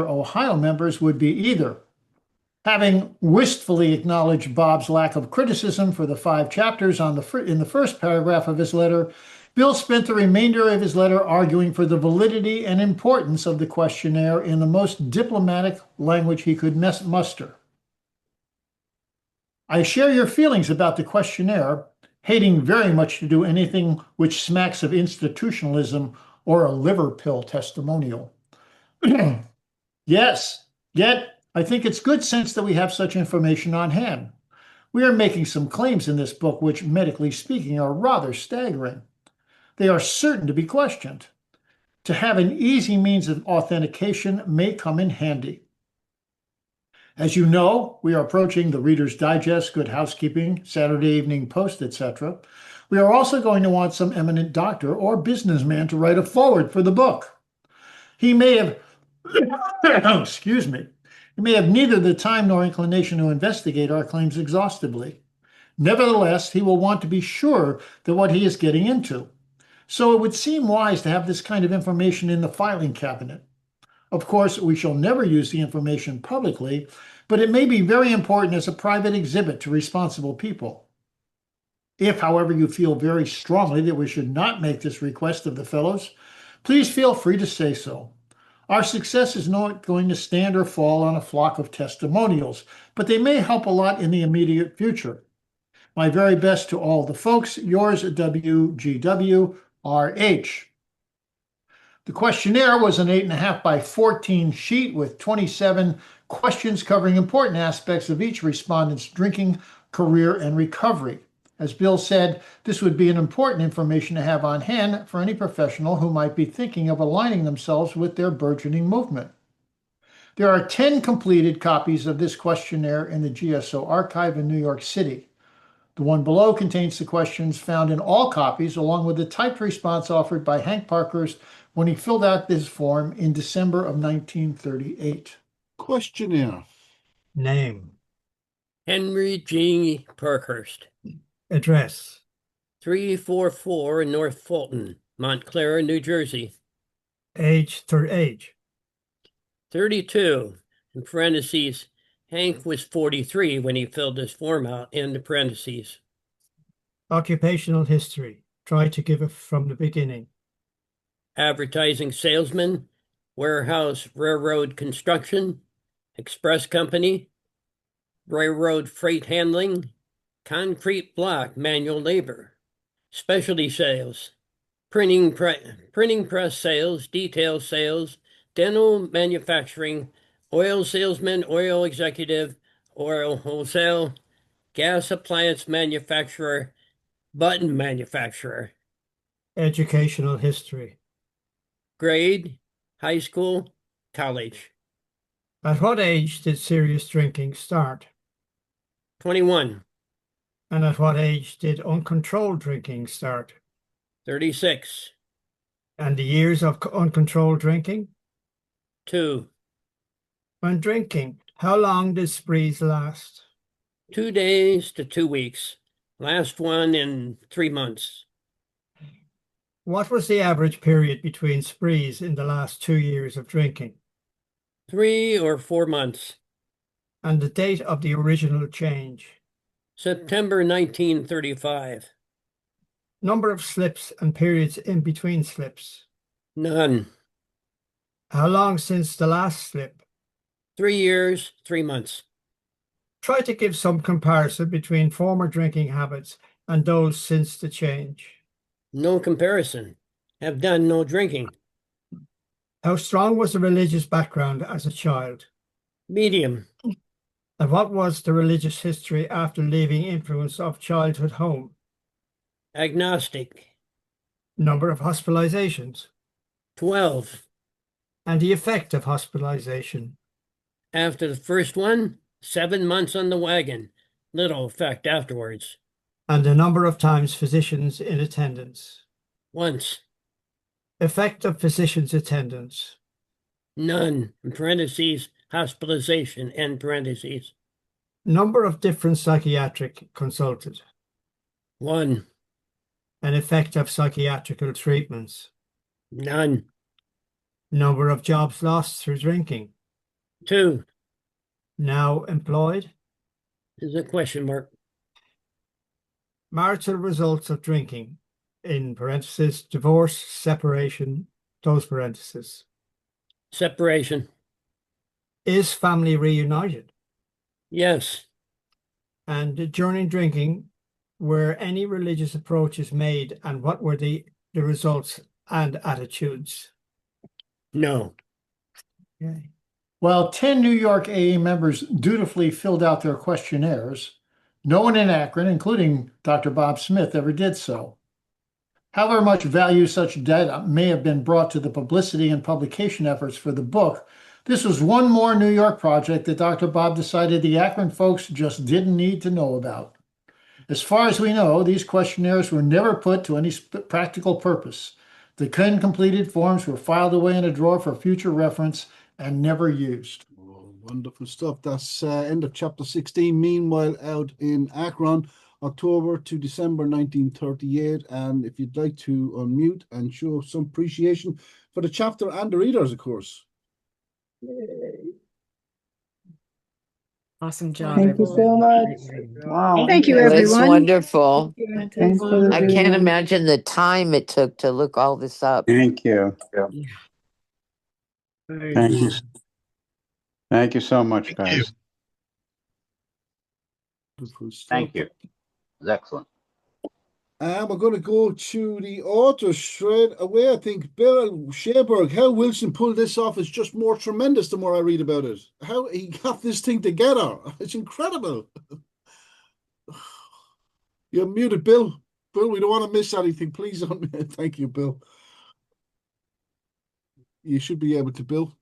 [SPEAKER 4] Ohio members would be either. Having wistfully acknowledged Bob's lack of criticism for the 5 chapters in the first paragraph of his letter, Bill spent the remainder of his letter arguing for the validity and importance of the questionnaire in the most diplomatic language he could muster. I share your feelings about the questionnaire, hating very much to do anything which smacks of institutionalism or a liver pill testimonial. Yes, yet I think it's good sense that we have such information on hand. We are making some claims in this book which, medically speaking, are rather staggering. They are certain to be questioned. To have an easy means of authentication may come in handy. As you know, we are approaching the Reader's Digest, Good Housekeeping, Saturday Evening Post, etc. We are also going to want some eminent doctor or businessman to write a foreword for the book. He may have, excuse me, he may have neither the time nor inclination to investigate our claims exhaustively. Nevertheless, he will want to be sure that what he is getting into. So it would seem wise to have this kind of information in the filing cabinet. Of course, we shall never use the information publicly, but it may be very important as a private exhibit to responsible people. If, however, you feel very strongly that we should not make this request of the fellows, please feel free to say so. Our success is not going to stand or fall on a flock of testimonials, but they may help a lot in the immediate future. My very best to all the folks, yours, WGW, RH. The questionnaire was an 8.5 by 14 sheet with 27 questions covering important aspects of each respondent's drinking, career, and recovery. As Bill said, this would be an important information to have on hand for any professional who might be thinking of aligning themselves with their burgeoning movement. There are 10 completed copies of this questionnaire in the GSO archive in New York City. The one below contains the questions found in all copies, along with the typed response offered by Hank Parkhurst when he filled out this form in December of 1938.
[SPEAKER 1] Questionnaire.
[SPEAKER 7] Name.
[SPEAKER 6] Henry G. Parkhurst,
[SPEAKER 7] Address.
[SPEAKER 6] 344 North Fulton, Montclair, New Jersey.
[SPEAKER 7] Age.
[SPEAKER 6] 32. In parentheses, Hank was 43 when he filled this form out, in the parentheses.
[SPEAKER 7] Occupational history. Try to give it from the beginning.
[SPEAKER 6] Advertising salesman, warehouse railroad construction, express company, railroad freight handling, concrete block manual labor, specialty sales, printing press sales, detail sales, dental manufacturing, oil salesman, oil executive, oil wholesale, gas appliance manufacturer, button manufacturer.
[SPEAKER 7] Educational history.
[SPEAKER 6] Grade, high school, college.
[SPEAKER 7] At what age did serious drinking start?
[SPEAKER 6] 21,
[SPEAKER 7] And at what age did uncontrolled drinking start?
[SPEAKER 6] 36,
[SPEAKER 7] And the years of uncontrolled drinking?
[SPEAKER 6] 2,
[SPEAKER 7] When drinking, how long did sprees last?
[SPEAKER 6] 2 days to 2 weeks. Last one in 3 months.
[SPEAKER 7] What was the average period between sprees in the last 2 years of drinking?
[SPEAKER 6] 3 or 4 months.
[SPEAKER 7] And the date of the original change?
[SPEAKER 6] September 1935.
[SPEAKER 7] Number of slips and periods in between slips?
[SPEAKER 6] None.
[SPEAKER 7] How long since the last slip?
[SPEAKER 6] 3 years, 3 months.
[SPEAKER 7] Try to give some comparison between former drinking habits and those since the change.
[SPEAKER 6] No comparison. Have done no drinking.
[SPEAKER 7] How strong was the religious background as a child?
[SPEAKER 6] Medium.
[SPEAKER 7] And what was the religious history after leaving influence of childhood home?
[SPEAKER 6] Agnostic.
[SPEAKER 7] Number of hospitalizations?
[SPEAKER 6] 12.
[SPEAKER 7] And the effect of hospitalization?
[SPEAKER 6] After the first one, 7 months on the wagon. Little effect afterwards.
[SPEAKER 7] And the number of times physicians in attendance?
[SPEAKER 6] Once.
[SPEAKER 7] Effect of physicians' attendance?
[SPEAKER 6] None. In parentheses, hospitalization, end parentheses.
[SPEAKER 7] Number of different psychiatric consulted?
[SPEAKER 6] 1.
[SPEAKER 7] An effect of psychiatrical treatments?
[SPEAKER 6] None.
[SPEAKER 7] Number of jobs lost through drinking?
[SPEAKER 6] 2.
[SPEAKER 7] Now employed?
[SPEAKER 6] Is a question mark.
[SPEAKER 7] Marital results of drinking, in parentheses, divorce, separation, close parentheses.
[SPEAKER 6] Separation.
[SPEAKER 7] Is family reunited?
[SPEAKER 6] Yes.
[SPEAKER 7] And during drinking, were any religious approaches made, and what were the results and attitudes?
[SPEAKER 6] No.
[SPEAKER 7] Okay.
[SPEAKER 4] While 10 New York AA members dutifully filled out their questionnaires, no one in Akron, including Dr. Bob Smith, ever did so. However much value such data may have been brought to the publicity and publication efforts for the book, this was one more New York project that Dr. Bob decided the Akron folks just didn't need to know about. As far as we know, these questionnaires were never put to any practical purpose. The completed forms were filed away in a drawer for future reference and never used.
[SPEAKER 1] Oh, wonderful stuff. That's end of chapter 16. Meanwhile, out in Akron, October to December 1938. And if you'd like to unmute and show some appreciation for the chapter and the readers, of course.
[SPEAKER 2] Awesome job.
[SPEAKER 8] Thank you so much. Wow.
[SPEAKER 9] Thank you,
[SPEAKER 8] That's
[SPEAKER 9] everyone.
[SPEAKER 10] It's wonderful.
[SPEAKER 8] Thanks for the
[SPEAKER 10] I can't
[SPEAKER 8] reading.
[SPEAKER 10] imagine the time it took to look all this up.
[SPEAKER 11] Thank you. Thank you. Thank you so much, guys.
[SPEAKER 1] Wonderful stuff.
[SPEAKER 12] Thank you. It was excellent.
[SPEAKER 1] And we're going to go to the author straight away. I think Bill Schaberg, how Wilson pulled this off is just more tremendous the more I read about it. How he got this thing together. It's incredible. You're muted, Bill. Bill, we don't want to miss anything. Please unmute. Thank you, Bill. You should be able to, Bill.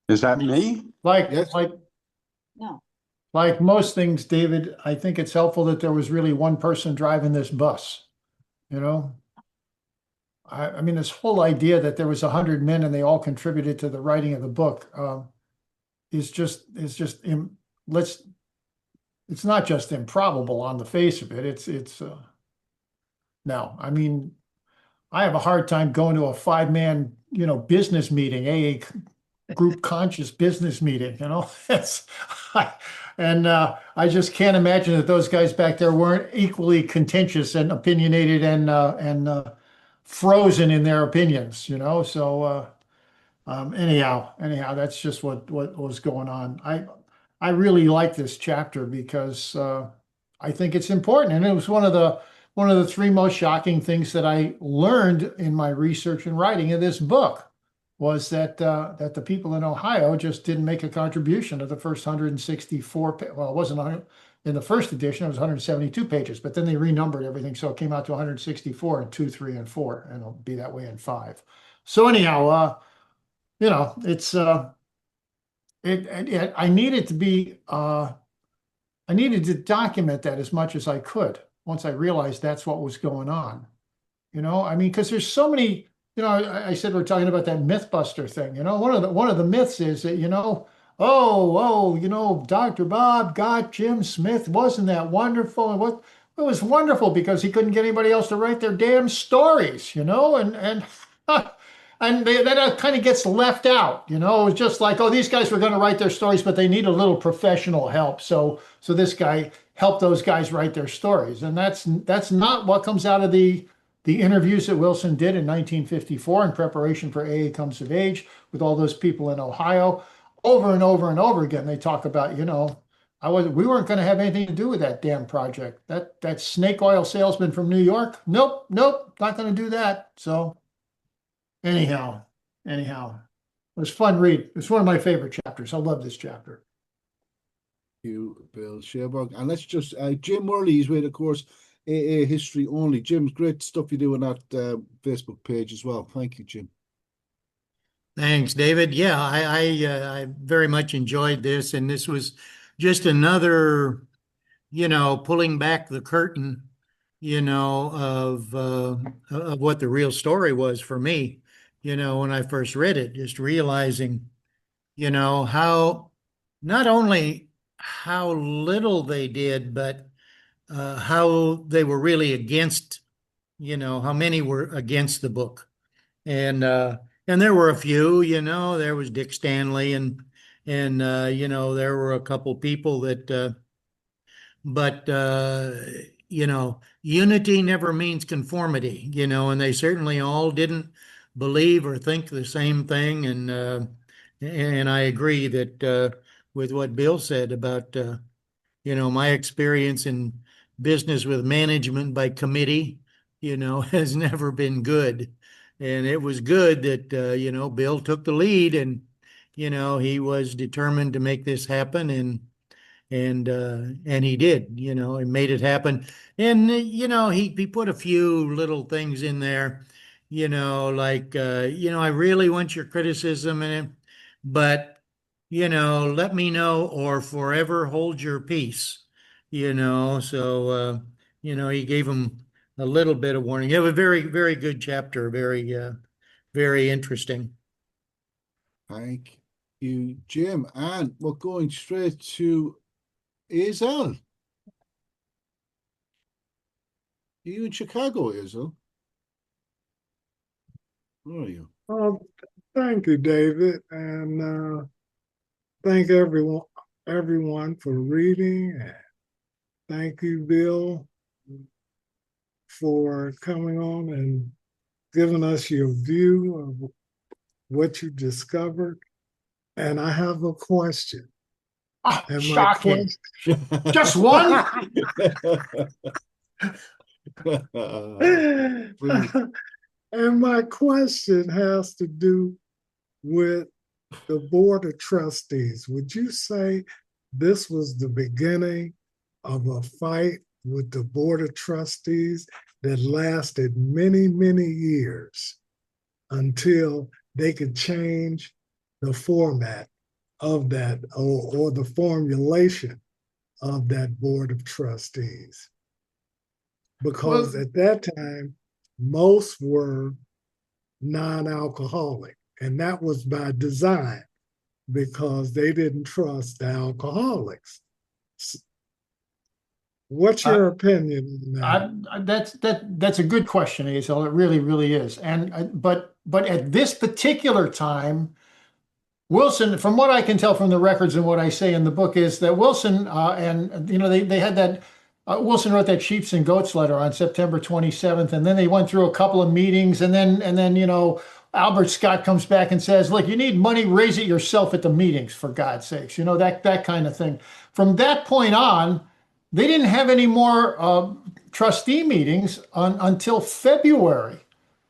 [SPEAKER 11] Is that me?
[SPEAKER 1] Yes.
[SPEAKER 4] Like most things, David, I think it's helpful that there was really one person driving this bus. You know, I mean, this whole idea that there was 100 men and they all contributed to the writing of the book it's not just improbable on the face of it. No, I mean, I have a hard time going to a 5-man, business meeting, AA group conscious business meeting, I just can't imagine that those guys back there weren't equally contentious and opinionated and frozen in their opinions, So anyhow, that's just what was going on. I really like this chapter because I think it's important, and it was one of the 3 most shocking things that I learned in my research and writing of this book. Was that the people in Ohio just didn't make a contribution to the first 164, well, it wasn't in the first edition, it was 172 pages, but then they renumbered everything, so it came out to 164 in 2, 3, and 4, and it'll be that way in 5. So anyhow, you know, it's I needed to be I needed to document that as much as I could once I realized that's what was going on. You know, I mean, because there's so many, you know, I said we're talking about that Mythbuster thing. You know, one of the myths is that, you know, you know, Dr. Bob got Jim Smith. Wasn't that wonderful? And what it was wonderful because he couldn't get anybody else to write their damn stories, you know, and that kind of gets left out, you know. It's just like, oh, these guys were going to write their stories, but they need a little professional help. So this guy helped those guys write their stories, and that's not what comes out of the interviews that Wilson did in 1954 in preparation for AA Comes of Age with all those people in Ohio. Over and over and over again, they talk about, you know, we weren't going to have anything to do with that damn project. That snake oil salesman from New York, nope, not going to do that. So anyhow, it was fun read. It's one of my favorite chapters. I love this chapter.
[SPEAKER 1] Thank you, Bill Sherburg. And let's just Jim Worley's with, of course, AA History Only. Jim's great stuff you do on that Facebook page as well. Thank you, Jim.
[SPEAKER 3] Thanks, David. Yeah, I very much enjoyed this, and this was just another, you know, pulling back the curtain, you know, of what the real story was for me, you know, when I first read it, just realizing, you know, how not only how little they did, but how they were really against, you know, how many were against the book. And there were a few, you know, there was Dick Stanley and you know, there were a couple people that, but, you know, unity never means conformity, you know, and they certainly all didn't believe or think the same thing. And I agree that with what Bill said about, you know, my experience in business with management by committee, you know, has never been good. And it was good that, you know, Bill took the lead and, you know, he was determined to make this happen and he did, you know, and made it happen. And, you know, he put a few little things in there, you know, like, you know, I really want your criticism in it, but, you know, let me know or forever hold your peace, you know. So, you know, he gave him a little bit of warning. It was a very, very good chapter. Very, very interesting.
[SPEAKER 1] Thank you, Jim. And we're going straight to Isel. Are you in Chicago, Isel? Where are you?
[SPEAKER 9] Thank you, David, and thank everyone for reading. And thank you, Bill, for coming on and giving us your view of what you discovered. And I have a question.
[SPEAKER 4] Oh, shocking. Just one?
[SPEAKER 9] And my question has to do with the Board of Trustees. Would you say this was the beginning of a fight with the Board of Trustees that lasted many, many years until they could change the format of that or the formulation of that Board of Trustees? Because at that time, most were non-alcoholic, and that was by design because they didn't trust the alcoholics. What's your opinion on that?
[SPEAKER 4] That's a good question, Hazel. It really, really is. And but at this particular time, Wilson, from what I can tell from the records and what I say in the book, is that Wilson and you know they had that. Wilson wrote that Sheeps and Goats letter on September 27th, and then they went through a couple of meetings, and then you know Albert Scott comes back and says, "Look, you need money, raise it yourself at the meetings, for God's sakes," you know, that kind of thing. From that point on, they didn't have any more trustee meetings until February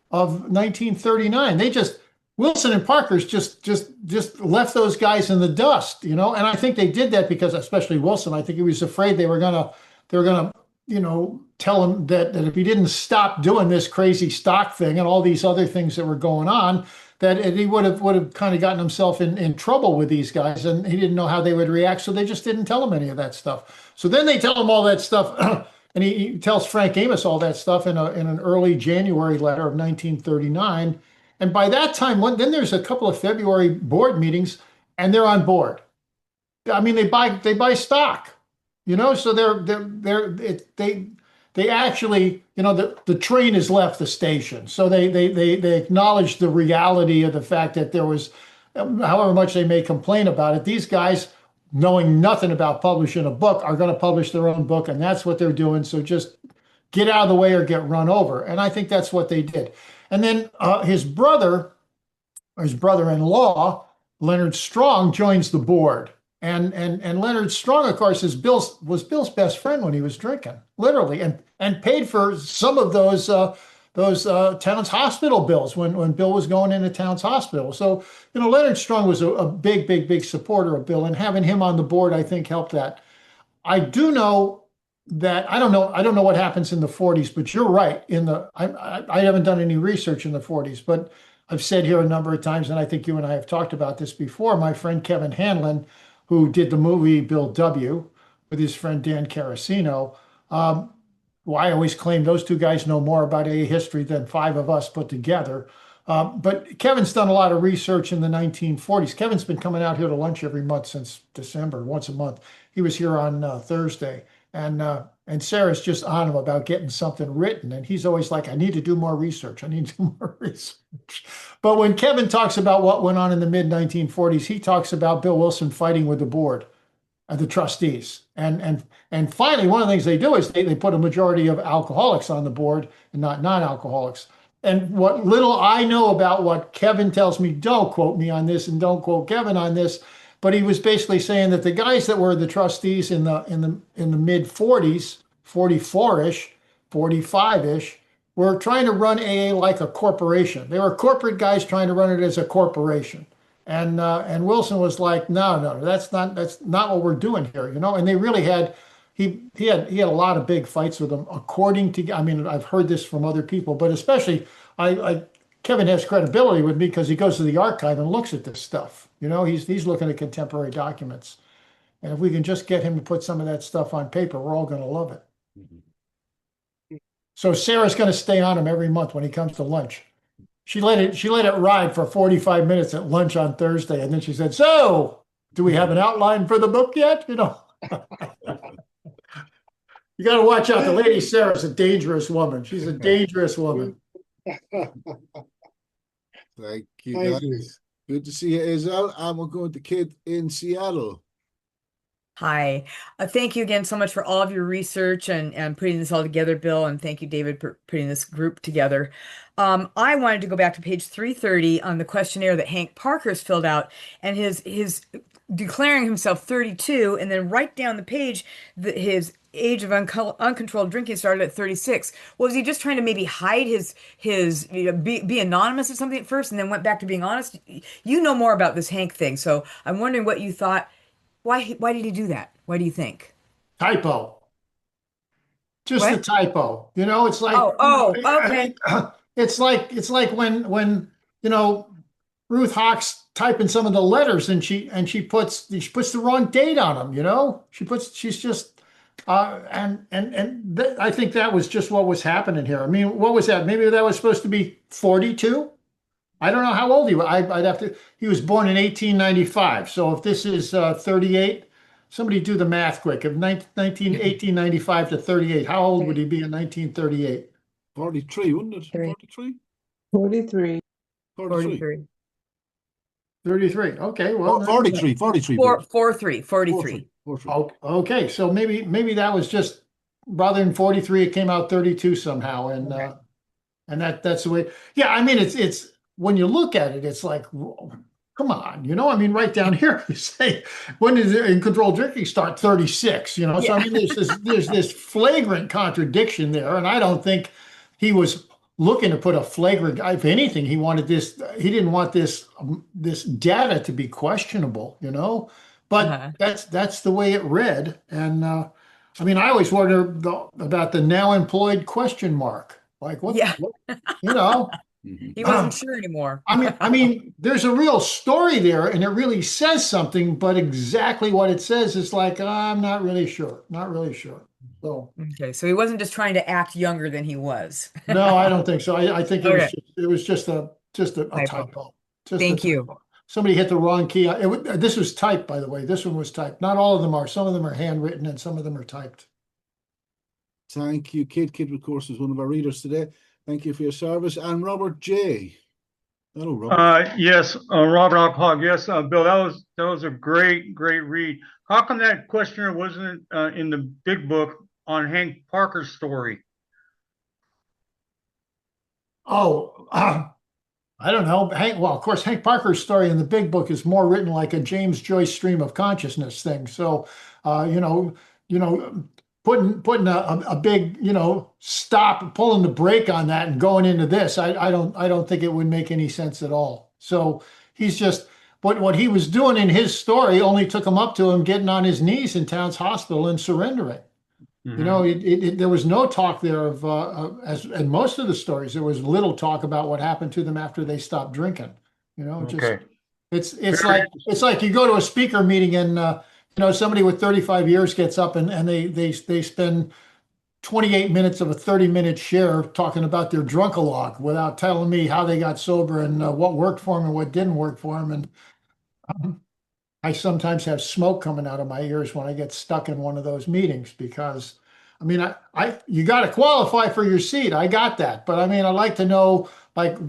[SPEAKER 4] of 1939. They just Wilson and Parkhurst just left those guys in the dust, you know, and I think they did that because, especially Wilson, I think he was afraid they were gonna, you know, tell him that if he didn't stop doing this crazy stock thing and all these other things that were going on, that he would have kind of gotten himself in trouble with these guys, and he didn't know how they would react, so they just didn't tell him any of that stuff. So then they tell him all that stuff, and he tells Frank Amos all that stuff in an early January letter of 1939. And by that time, then there's a couple of February board meetings, and they're on board. I mean, they buy stock, you know. So they actually, you know, the train has left the station. So they acknowledge the reality of the fact that there was, however much they may complain about it, these guys, knowing nothing about publishing a book, are going to publish their own book, and that's what they're doing. So just get out of the way or get run over. And I think that's what they did. And then his brother-in-law, Leonard Strong, joins the board. And Leonard Strong, of course, was Bill's best friend when he was drinking, literally, and paid for some of those Towns Hospital bills when Bill was going into Towns Hospital. So, you know, Leonard Strong was a big supporter of Bill, and having him on the board, I think, helped that. I do know that I don't know what happens in the 40s, but you're right. I haven't done any research in the 40s, but I've said here a number of times, and I think you and I have talked about this before. My friend Kevin Hanlon, who did the movie Bill W. with his friend Dan Carasino. Well, I always claim those two guys know more about AA history than five of us put together. But Kevin's done a lot of research in the 1940s. Kevin's been coming out here to lunch every month since December, once a month. He was here on Thursday. And Sarah's just on him about getting something written. And he's always like, I need to do more research. I need to do more research. But when Kevin talks about what went on in the mid-1940s, he talks about Bill Wilson fighting with the board and the trustees. And finally, one of the things they do is they put a majority of alcoholics on the board and not non-alcoholics. And what little I know about what Kevin tells me, don't quote me on this and don't quote Kevin on this, but he was basically saying that the guys that were the trustees in the mid 40s, 44-ish, 45-ish, were trying to run AA like a corporation. They were corporate guys trying to run it as a corporation. And Wilson was like, no, that's not what we're doing here, you know. And they really had he had a lot of big fights with them. According to, I mean, I've heard this from other people, but especially Kevin has credibility with me because he goes to the archive and looks at this stuff. You know, he's looking at contemporary documents. And if we can just get him to put some of that stuff on paper, we're all going to love it. So Sarah's going to stay on him every month when he comes to lunch. She let it ride for 45 minutes at lunch on Thursday. And then she said, so do we have an outline for the book yet? You know, you got to watch out. The lady Sarah's a dangerous woman. She's a dangerous woman.
[SPEAKER 1] Thank you, guys. Good to see you, Isabel. And we're going to Kit in Seattle.
[SPEAKER 2] Hi. Thank you again so much for all of your research and putting this all together, Bill. And thank you, David, for putting this group together. I wanted to go back to page 330 on the questionnaire that Hank Parkhurst filled out, and his declaring himself 32, and then right down the page that his age of uncontrolled drinking started at 36. Was he just trying to maybe hide his be anonymous or something at first, and then went back to being honest? You know more about this Hank thing, so I'm wondering what you thought. Why did he do that? What do you think?
[SPEAKER 4] Typo. Just
[SPEAKER 2] What?
[SPEAKER 4] a typo. You know, it's like
[SPEAKER 2] okay.
[SPEAKER 4] It's like when you know Ruth Hawk's typing some of the letters and she puts the wrong date on them. You know, she's just I think that was just what was happening here. I mean, what was that? Maybe that was supposed to be 42. I don't know how old he was. I'd have to. He was born in 1895. So if this is 38, somebody do the math quick. Of 1895 to 38, how old would he be in 1938?
[SPEAKER 1] 43, wouldn't it? 43?
[SPEAKER 8] 43.
[SPEAKER 1] 43.
[SPEAKER 4] 33. Okay, well,
[SPEAKER 1] 43.
[SPEAKER 2] 43.
[SPEAKER 4] Oh, okay, so maybe that was just rather than 43, it came out 32 somehow, and that's the way. Yeah, I mean, it's when you look at it, it's like, come on, you know. I mean, right down here, you say, when did in controlled drinking start? 36, you know. So I mean, there's this flagrant contradiction there, and I don't think he was looking to put a flagrant. If anything, he wanted this. He didn't want this data to be questionable, you know. But that's the way it read, and I mean, I always wonder about the now employed question mark. Like what?
[SPEAKER 2] Yeah.
[SPEAKER 4] You know,
[SPEAKER 1] Mhm.
[SPEAKER 2] He wasn't sure anymore.
[SPEAKER 4] I mean, there's a real story there, and it really says something, but exactly what it says is like, I'm not really sure, not really sure. So,
[SPEAKER 2] Okay, so he wasn't just trying to act younger than he was.
[SPEAKER 4] no, I don't think so. I think
[SPEAKER 2] Okay.
[SPEAKER 4] it was just a
[SPEAKER 2] Typo.
[SPEAKER 4] typo. Just a
[SPEAKER 2] Thank you.
[SPEAKER 4] typo. Somebody hit the wrong key. This was typed, by the way. This one was typed. Not all of them are. Some of them are handwritten, and some of them are typed.
[SPEAKER 1] Thank you. Kate Kidd, of course, is one of our readers today. Thank you for your service. And Robert J. Hello, Robert.
[SPEAKER 13] Yes, Robert Alcog. Yes, Bill, that was a great read. How come that questionnaire wasn't in the big book on Hank Parker's story?
[SPEAKER 4] Oh, I don't know. Well, of course, Hank Parker's story in the big book is more written like a James Joyce stream of consciousness thing. So, putting a big, stop, pulling the brake on that and going into this, I don't think it would make any sense at all. So he's just what he was doing in his story only took him up to him getting on his knees in Towns Hospital and surrendering.
[SPEAKER 13] Mm-hmm.
[SPEAKER 4] There was no talk there of, as in most of the stories, there was little talk about what happened to them after they stopped drinking.
[SPEAKER 13] Okay.
[SPEAKER 4] It's like you go to a speaker meeting and somebody with 35 years gets up and they spend 28 minutes of a 30-minute share talking about their drunk-a-log without telling me how they got sober and what worked for them and what didn't work for them. And I sometimes have smoke coming out of my ears when I get stuck in one of those meetings because, you got to qualify for your seat. I got that. But I'd like to know,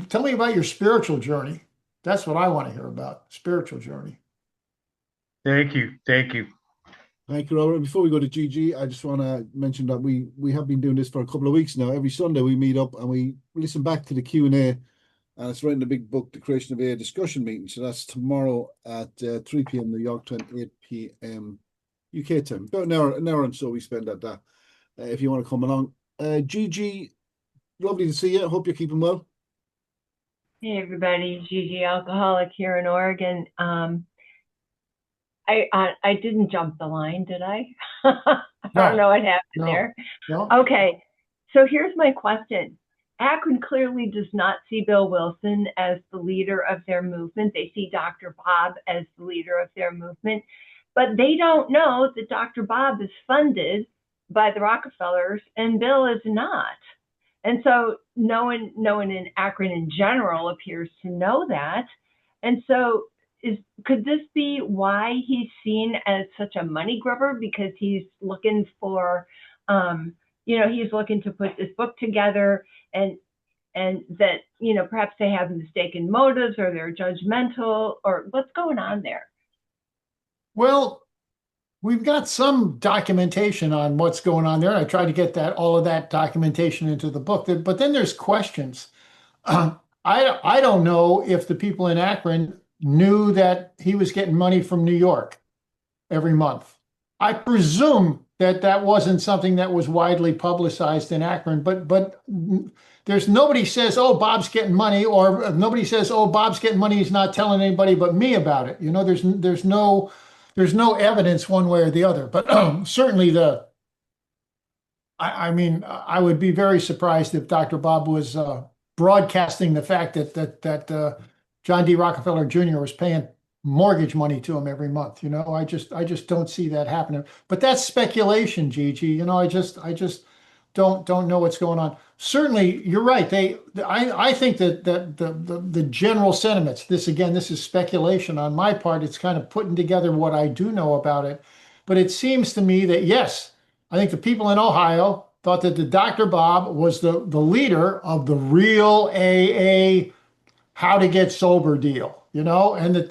[SPEAKER 4] tell me about your spiritual journey. That's what I want to hear about, spiritual journey.
[SPEAKER 13] Thank you.
[SPEAKER 1] Thank you, Robert. Before we go to Gigi, I just want to mention that we have been doing this for a couple of weeks now. Every Sunday we meet up and we listen back to the Q&A, and it's right in the big book, The Creation of AI discussion meeting. So that's tomorrow at 3 p.m. New York time, 8 p.m. UK time. About an hour and so we spend at that. If you want to come along. Gigi, lovely to see you. Hope you're keeping well.
[SPEAKER 5] Hey everybody, Gigi Alcoholic here in Oregon. I didn't jump the line, did I? I don't know what happened there.
[SPEAKER 4] No.
[SPEAKER 5] Okay, so here's my question. Akron clearly does not see Bill Wilson as the leader of their movement. They see Dr. Bob as the leader of their movement, but they don't know that Dr. Bob is funded by the Rockefellers and Bill is not. And so no one in Akron in general appears to know that. And so could this be why he's seen as such a money grubber? Because he's looking for, he's looking to put this book together and that, perhaps they have mistaken motives or they're judgmental or what's going on there?
[SPEAKER 4] Well, we've got some documentation on what's going on there. I tried to get all of that documentation into the book, but then there's questions. I don't know if the people in Akron knew that he was getting money from New York every month. I presume that wasn't something that was widely publicized in Akron, but there's nobody says, oh, Bob's getting money, or nobody says, oh, Bob's getting money, he's not telling anybody but me about it. There's no evidence one way or the other, but certainly I would be very surprised if Dr. Bob was broadcasting the fact that John D. Rockefeller Jr. was paying mortgage money to him every month. I just don't see that happening. But that's speculation, Gigi. I just don't know what's going on. Certainly, you're right. I think that the general sentiments. This is speculation on my part. It's kind of putting together what I do know about it. But it seems to me that yes, I think the people in Ohio thought that the Dr. Bob was the leader of the real AA how to get sober deal, and that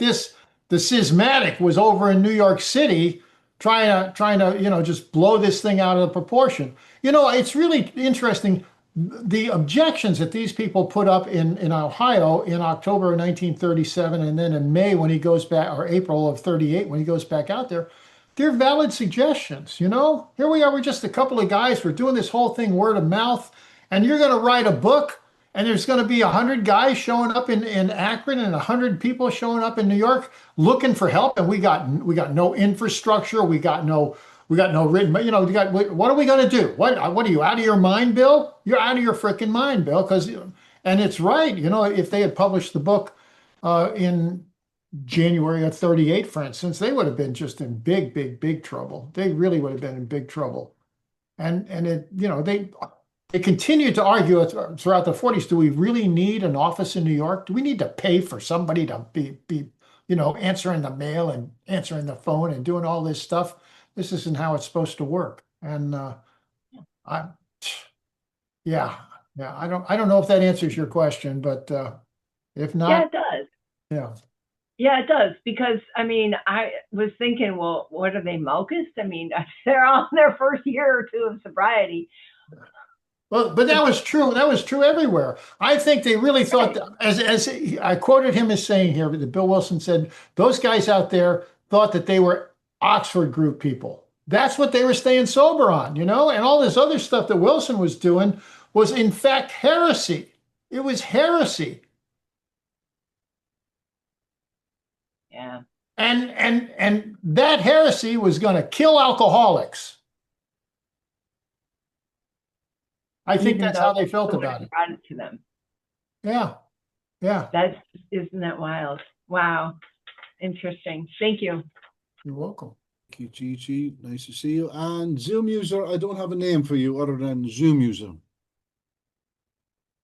[SPEAKER 4] the schismatic was over in New York City trying to, just blow this thing out of proportion. It's really interesting. The objections that these people put up in Ohio in October of 1937, and then in May when he goes back, or April of 38 when he goes back out there, they're valid suggestions. Here we are, we're just a couple of guys, we're doing this whole thing word of mouth, and you're going to write a book, and there's going to be 100 guys showing up in Akron and 100 people showing up in New York looking for help, and we got no infrastructure, we got no written, what are we going to do? What are you, out of your mind, Bill? You're out of your freaking mind, Bill, because And it's right. You know, if they had published the book in January of 38, for instance, they would have been just in big, big, big trouble. They really would have been in big trouble. And it, you know, they continued to argue throughout the 40s, do we really need an office in New York? Do we need to pay for somebody to be you know, answering the mail and answering the phone and doing all this stuff? This isn't how it's supposed to work. And yeah, I don't know if that answers your question, but if not,
[SPEAKER 5] Yeah, it does.
[SPEAKER 4] yeah.
[SPEAKER 5] Yeah, it does. Because, I mean, I was thinking, well, what are they, Mochists? I mean, they're all in their first year or two of sobriety.
[SPEAKER 4] Well, but that was true. That was true everywhere. I think they really thought, as I quoted him as saying here, that Bill Wilson said, those guys out there thought that they were Oxford group people. That's what they were staying sober on, you know? And all this other stuff that Wilson was doing was, in fact, heresy. It was heresy.
[SPEAKER 5] Yeah.
[SPEAKER 4] And that heresy was going to kill alcoholics. I think
[SPEAKER 5] Even
[SPEAKER 4] that's
[SPEAKER 5] though
[SPEAKER 4] how they felt about it.
[SPEAKER 5] brought it to them.
[SPEAKER 4] Yeah. Yeah.
[SPEAKER 5] Isn't that wild? Wow. Interesting. Thank you.
[SPEAKER 4] You're welcome.
[SPEAKER 1] Thank you, Gigi. Nice to see you. And Zoom user, I don't have a name for you other than Zoom user.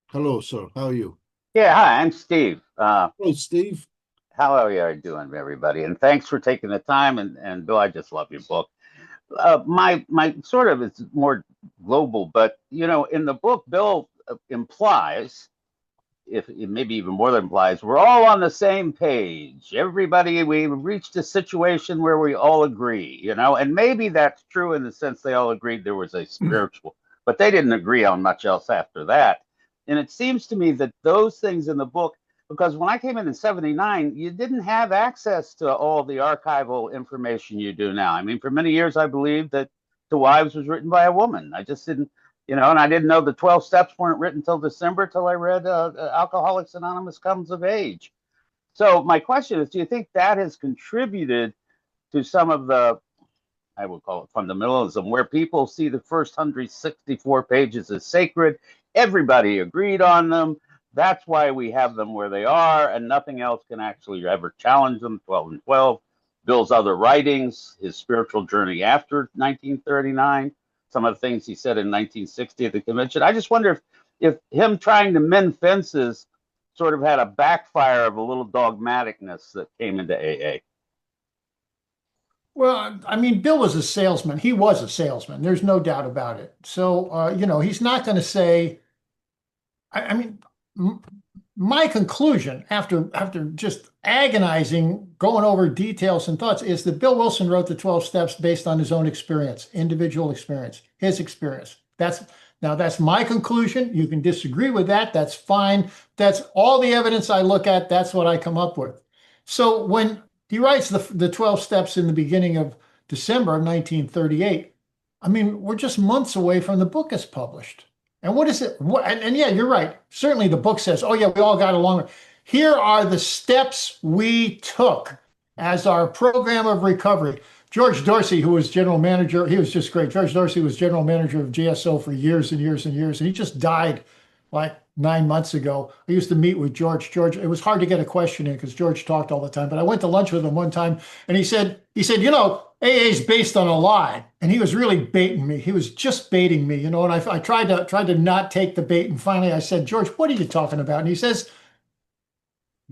[SPEAKER 1] Hello, sir. How are you?
[SPEAKER 12] Yeah, hi, I'm Steve.
[SPEAKER 1] Hello, Steve.
[SPEAKER 12] How are you doing, everybody? And thanks for taking the time. And Bill, I just love your book. My sort of is more global, but you know, in the book, Bill implies, if maybe even more than implies, we're all on the same page. Everybody, we reached a situation where we all agree, you know, and maybe that's true in the sense they all agreed there was a spiritual, but they didn't agree on much else after that. And it seems to me that those things in the book, because when I came in 79, you didn't have access to all the archival information you do now. I mean, for many years, I believed that The Wives was written by a woman. I just didn't, you know, and I didn't know the 12 steps weren't written till December, till I read Alcoholics Anonymous Comes of Age. So my question is, do you think that has contributed to some of the, I would call it fundamentalism, where people see the first 164 pages as sacred? Everybody agreed on them. That's why we have them where they are, and nothing else can actually ever challenge them. 12 and 12, Bill's other writings, his spiritual journey after 1939, some of the things he said in 1960 at the convention. I just wonder if him trying to mend fences sort of had a backfire of a little dogmaticness that came into AA.
[SPEAKER 4] Well, I mean, Bill was a salesman. He was a salesman. There's no doubt about it. So, you know, he's not going to say, I mean, my conclusion after just agonizing, going over details and thoughts, is that Bill Wilson wrote the 12 steps based on his own experience, individual experience, his experience. That's my conclusion. You can disagree with that. That's fine. That's all the evidence I look at. That's what I come up with. So when he writes the 12 steps in the beginning of December of 1938, I mean, we're just months away from the book is published. And what is it? And yeah, you're right. Certainly the book says, oh yeah, we all got along. Here are the steps we took as our program of recovery. George Dorsey, who was general manager, he was just great. George Dorsey was general manager of GSO for years and years and years. And he just died like 9 months ago. I used to meet with George. It was hard to get a question in because George talked all the time. But I went to lunch with him one time and he said, you know, AA is based on a lie. And he was really baiting me. He was just baiting me, you know, and I tried to not take the bait. And finally I said, George, what are you talking about? And he says,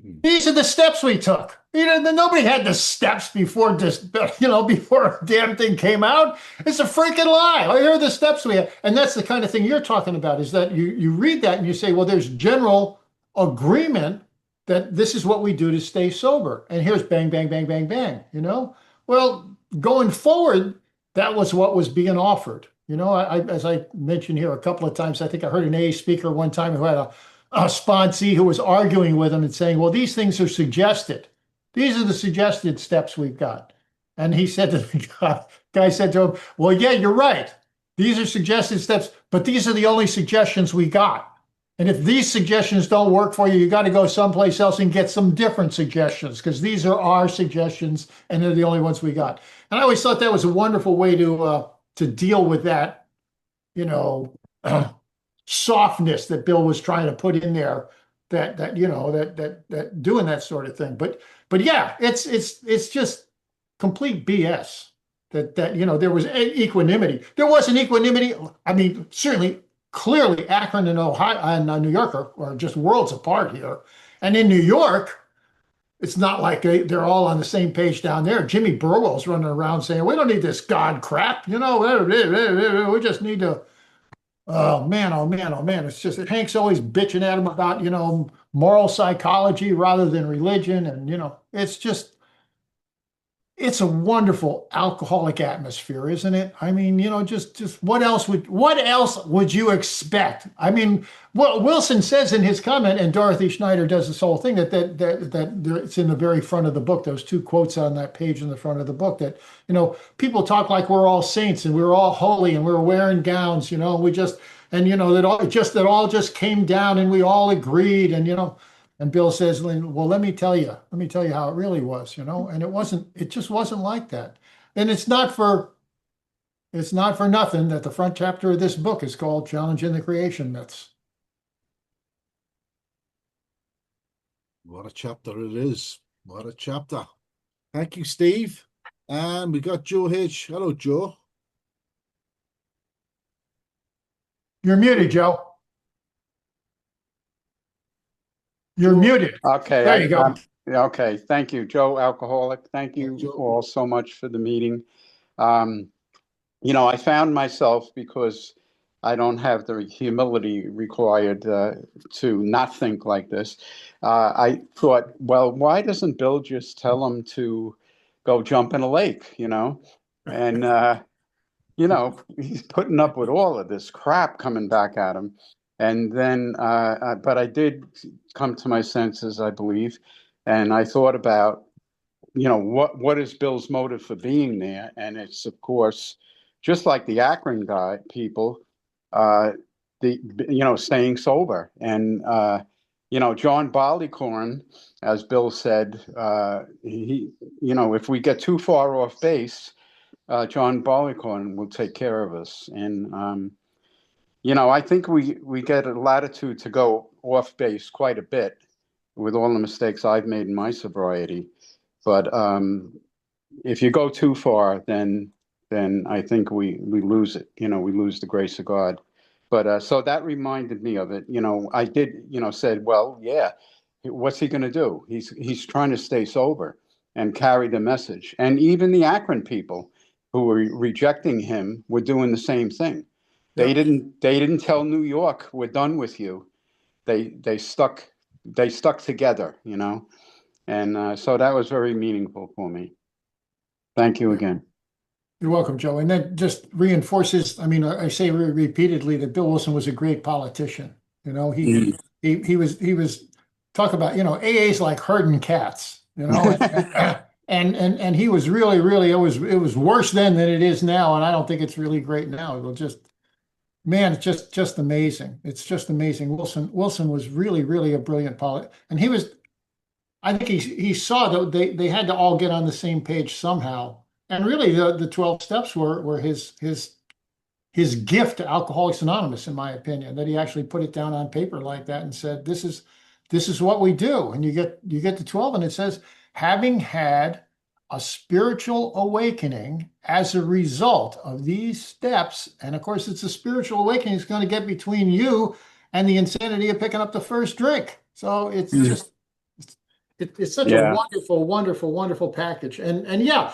[SPEAKER 4] these are the steps we took. You know, nobody had the steps before this, you know, before a damn thing came out. It's a freaking lie. Here are the steps we have. And that's the kind of thing you're talking about, is that you read that and you say, well, there's general agreement that this is what we do to stay sober. And here's bang, bang, bang, bang, bang, you know? Well, going forward, that was what was being offered. You know, as I mentioned here a couple of times, I think I heard an AA speaker one time who had a sponsee who was arguing with him and saying, well, these things are suggested. These are the suggested steps we've got. And he said to the guy said to him, well, yeah, you're right. These are suggested steps, but these are the only suggestions we got. And if these suggestions don't work for you, you got to go someplace else and get some different suggestions, because these are our suggestions and they're the only ones we got. And I always thought that was a wonderful way to deal with that, you know, softness that Bill was trying to put in there, that you know, that doing that sort of thing. But yeah, it's just complete BS that you know, there was equanimity. There wasn't equanimity. I mean, certainly, clearly, Akron and Ohio and New York are just worlds apart here. And in New York, it's not like they're all on the same page down there. Jimmy Burwell's running around saying, "We don't need this God crap, you know. We just need to." Oh man, oh man, oh man! It's just that Hank's always bitching at him about, you know, moral psychology rather than religion, and you know, it's a wonderful alcoholic atmosphere, isn't it? I mean, you know, just what else would you expect? I mean, what Wilson says in his comment, and Dorothy Schneider does this whole thing that it's in the very front of the book. Those two quotes on that page in the front of the book, that, you know, people talk like we're all saints and we're all holy and we're wearing gowns, you know, and you know, that all just came down and we all agreed, and you know. And Bill says, well, let me tell you how it really was, you know, and it just wasn't like that. And it's not for nothing that the front chapter of this book is called Challenging the Creation Myths.
[SPEAKER 1] What a chapter it is. What a chapter. Thank you, Steve. And we got Joe H. Hello, Joe.
[SPEAKER 4] You're muted, Joe. You're muted.
[SPEAKER 11] Okay.
[SPEAKER 4] There you go.
[SPEAKER 11] Okay. Thank you, Joe Alcoholic. Thank you all so much for the meeting. You know, I found myself, because I don't have the humility required to not think like this. I thought, well, why doesn't Bill just tell him to go jump in a lake, you know? And, you know, he's putting up with all of this crap coming back at him. And then, but I did come to my senses, I believe, and I thought about, you know, what is Bill's motive for being there? And it's, of course, just like the Akron people, staying sober. And, you know, John Barleycorn, as Bill said, he, you know, if we get too far off base, John Barleycorn will take care of us. And, you know, I think we get a latitude to go off base quite a bit with all the mistakes I've made in my sobriety. But if you go too far, then I think we lose it. You know, we lose the grace of God. But so that reminded me of it. You know, I did, you know, said, well, yeah, what's he going to do? He's trying to stay sober and carry the message. And even the Akron people who were rejecting him were doing the same thing. They didn't tell New York, we're done with you. They stuck together, you know. And so that was very meaningful for me. Thank you again.
[SPEAKER 4] You're welcome, Joe. And that just reinforces, I mean, I say repeatedly that Bill Wilson was a great politician. You know, he was talk about, you know, AA's like herding cats, you know. and he was really, it was worse then than it is now, and I don't think it's really great now. It'll just, man, it's just amazing. It's just amazing. Wilson was really a brilliant politician, and he was. I think he saw that they had to all get on the same page somehow, and really the 12 steps were his gift to Alcoholics Anonymous, in my opinion. That he actually put it down on paper like that and said, "This is what we do." And you get to 12, and it says, having had a spiritual awakening as a result of these steps. And of course, it's a spiritual awakening it's going to get between you and the insanity of picking up the first drink. So it's just, it's such a wonderful package. And yeah,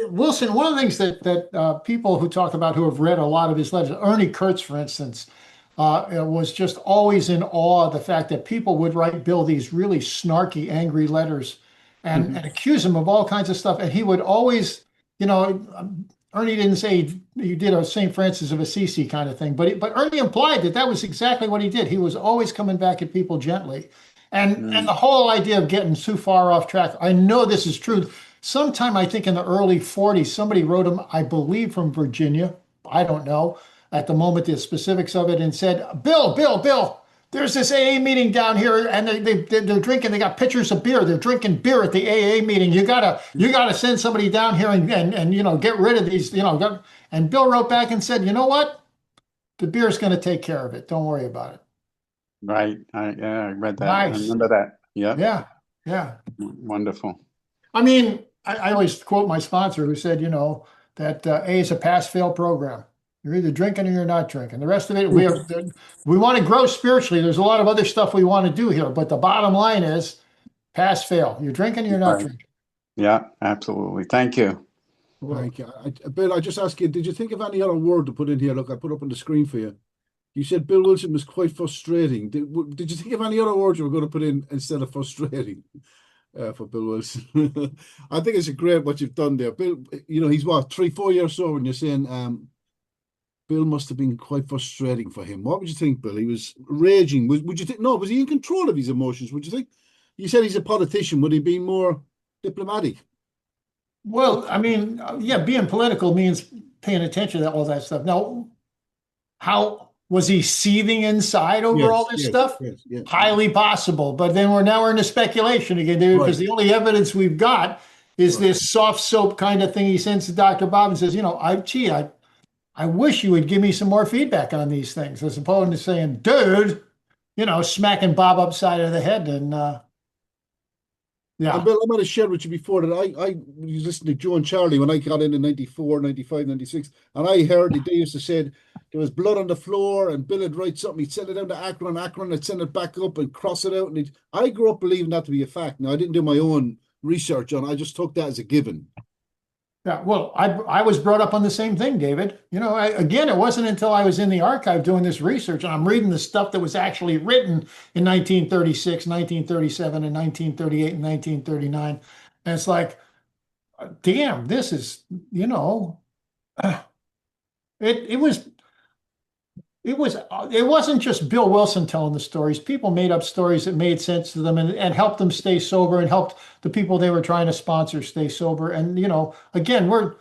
[SPEAKER 4] Wilson, one of the things that people who talk about, who have read a lot of his letters, Ernie Kurtz, for instance, was just always in awe of the fact that people would write Bill these really snarky, angry letters and accuse him of all kinds of stuff. And he would always, you know, Ernie didn't say he did a St. Francis of Assisi kind of thing, but Ernie implied that was exactly what he did. He was always coming back at people gently. And the whole idea of getting too far off track, I know this is true. Sometime, I think in the early 40s, somebody wrote him, I believe from Virginia, I don't know at the moment the specifics of it, and said, Bill, there's this AA meeting down here, and they're drinking. They got pitchers of beer. They're drinking beer at the AA meeting. You gotta send somebody down here and you know, get rid of these, you know. And Bill wrote back and said, you know what? the beer's going to take care of it. Don't worry about it.
[SPEAKER 11] Right. Yeah, I read that. I
[SPEAKER 4] Nice.
[SPEAKER 11] remember that. Yeah.
[SPEAKER 4] Yeah. Yeah.
[SPEAKER 11] Wonderful.
[SPEAKER 4] I mean, I always quote my sponsor who said, you know, that A is a pass-fail program. You're either drinking or you're not drinking. The rest of it, we want to grow spiritually. There's a lot of other stuff we want to do here, but the bottom line is pass-fail. You're drinking or you're not
[SPEAKER 11] Right.
[SPEAKER 4] drinking.
[SPEAKER 11] Yeah, absolutely. Thank you.
[SPEAKER 1] Thank you. Bill, I just ask you, did you think of any other word to put in here? Look, I put up on the screen for you. You said Bill Wilson was quite frustrating. Did you think of any other words you were going to put in instead of frustrating for Bill Wilson? I think it's a great what you've done there. Bill, you know, he's what, 3-4 years sober, and you're saying Bill must have been quite frustrating for him. What would you think, Bill? He was raging. Would you think, no, was he in control of his emotions? Would you think? You said he's a politician. Would he be more diplomatic?
[SPEAKER 4] Well, I mean, yeah, being political means paying attention to all that stuff. Now, how was he seething inside over all this stuff?
[SPEAKER 1] Yes.
[SPEAKER 4] Highly possible. But then we're into speculation again, David, because the only evidence we've got is this soft soap kind of thing he sends to Dr. Bob and says, you know, I wish you would give me some more feedback on these things, as opposed to saying, dude, you know, smacking Bob upside of the head. And yeah.
[SPEAKER 1] And Bill, I might have shared with you before that I was listening to Joe and Charlie when I got in 94, 95, 96, and I heard that they used to say there was blood on the floor and Bill would write something, he'd send it down to Akron would send it back up and cross it out. And I grew up believing that to be a fact. Now, I didn't do my own research on it. I just took that as a given.
[SPEAKER 4] Yeah, well, I was brought up on the same thing, David. You know, again, it wasn't until I was in the archive doing this research and I'm reading the stuff that was actually written in 1936, 1937, and 1938 and 1939. And it's like, damn, this is, you know, it wasn't just Bill Wilson telling the stories. People made up stories that made sense to them and helped them stay sober and helped the people they were trying to sponsor stay sober. And, you know, again, we're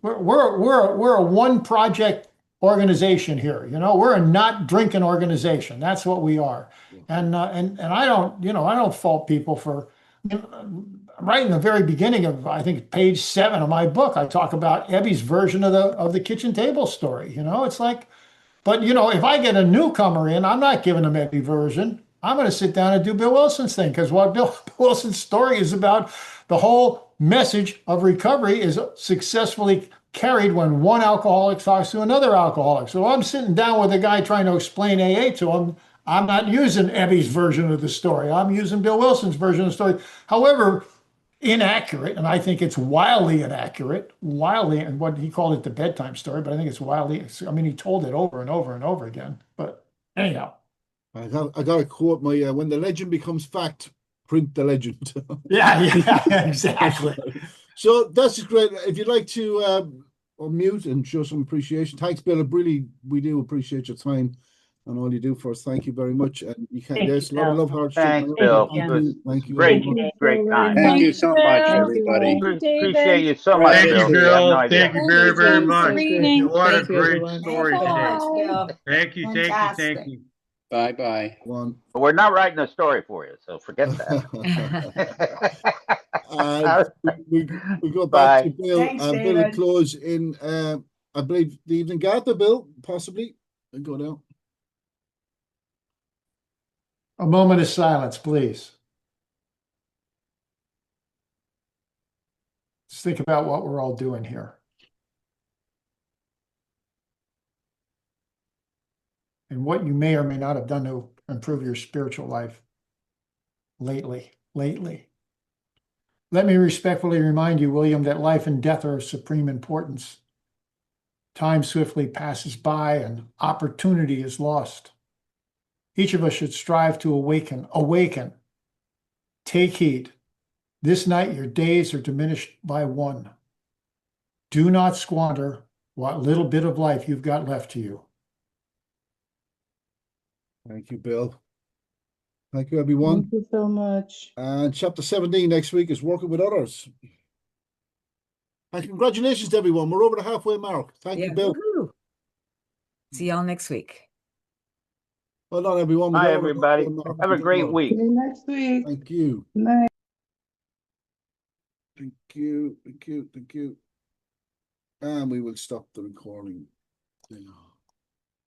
[SPEAKER 4] a one project organization here. You know, we're a not drinking organization. That's what we are. And I don't fault people for, you know, right in the very beginning of, I think, page 7 of my book, I talk about Ebby's version of the kitchen table story. You know, it's like, but, you know, if I get a newcomer in, I'm not giving them every version. I'm going to sit down and do Bill Wilson's thing, because what Bill Wilson's story is about, the whole message of recovery is successfully carried when one alcoholic talks to another alcoholic. So I'm sitting down with a guy trying to explain AA to him. I'm not using Ebby's version of the story. I'm using Bill Wilson's version of the story. However, inaccurate, and I think it's wildly inaccurate, and what he called it the bedtime story, but I think it's wildly, I mean, he told it over and over and over again. But anyhow.
[SPEAKER 1] I got a quote, my when the legend becomes fact, print the legend.
[SPEAKER 4] Yeah, exactly.
[SPEAKER 1] So that's just great. If you'd like to unmute and show some appreciation. Thanks, Bill. We do appreciate your time and all you do for us. Thank you very much. And you can, there's a lot of love, hearts.
[SPEAKER 12] Thanks, Bill.
[SPEAKER 1] Thank you.
[SPEAKER 12] Great time.
[SPEAKER 11] Thank you so much, everybody.
[SPEAKER 12] Appreciate you so much,
[SPEAKER 13] Thank you,
[SPEAKER 12] Bill. You have no
[SPEAKER 13] Bill.
[SPEAKER 12] idea.
[SPEAKER 13] Thank you very, very much. What a
[SPEAKER 9] Thank you,
[SPEAKER 13] great
[SPEAKER 9] everyone.
[SPEAKER 13] story today.
[SPEAKER 14] Bill.
[SPEAKER 13] Thank you, thank you.
[SPEAKER 11] Bye-bye.
[SPEAKER 1] One.
[SPEAKER 12] But we're not writing a story for you, so forget that.
[SPEAKER 1] We go back to Bill.
[SPEAKER 2] Thanks,
[SPEAKER 1] Bill will
[SPEAKER 2] David.
[SPEAKER 1] close in, I believe, the evening garden, Bill, possibly. And go down.
[SPEAKER 4] A moment of silence, please. Let's think about what we're all doing here. And what you may or may not have done to improve your spiritual life lately. Let me respectfully remind you, William, that life and death are of supreme importance. Time swiftly passes by and opportunity is lost. Each of us should strive to awaken. Take heed. This night your days are diminished by 1. Do not squander what little bit of life you've got left to you.
[SPEAKER 1] Thank you, Bill. Thank you, everyone.
[SPEAKER 8] Thank you so much.
[SPEAKER 1] And chapter 17 next week is working with others. And congratulations to everyone. We're over the halfway mark. Thank you, Bill.
[SPEAKER 2] Woohoo. See y'all next week.
[SPEAKER 1] Well done, everyone.
[SPEAKER 12] Bye, everybody. Have a great week.
[SPEAKER 8] See you next week.
[SPEAKER 1] Thank you.
[SPEAKER 8] Good night.
[SPEAKER 1] Thank you. And we will stop the recording. Yeah.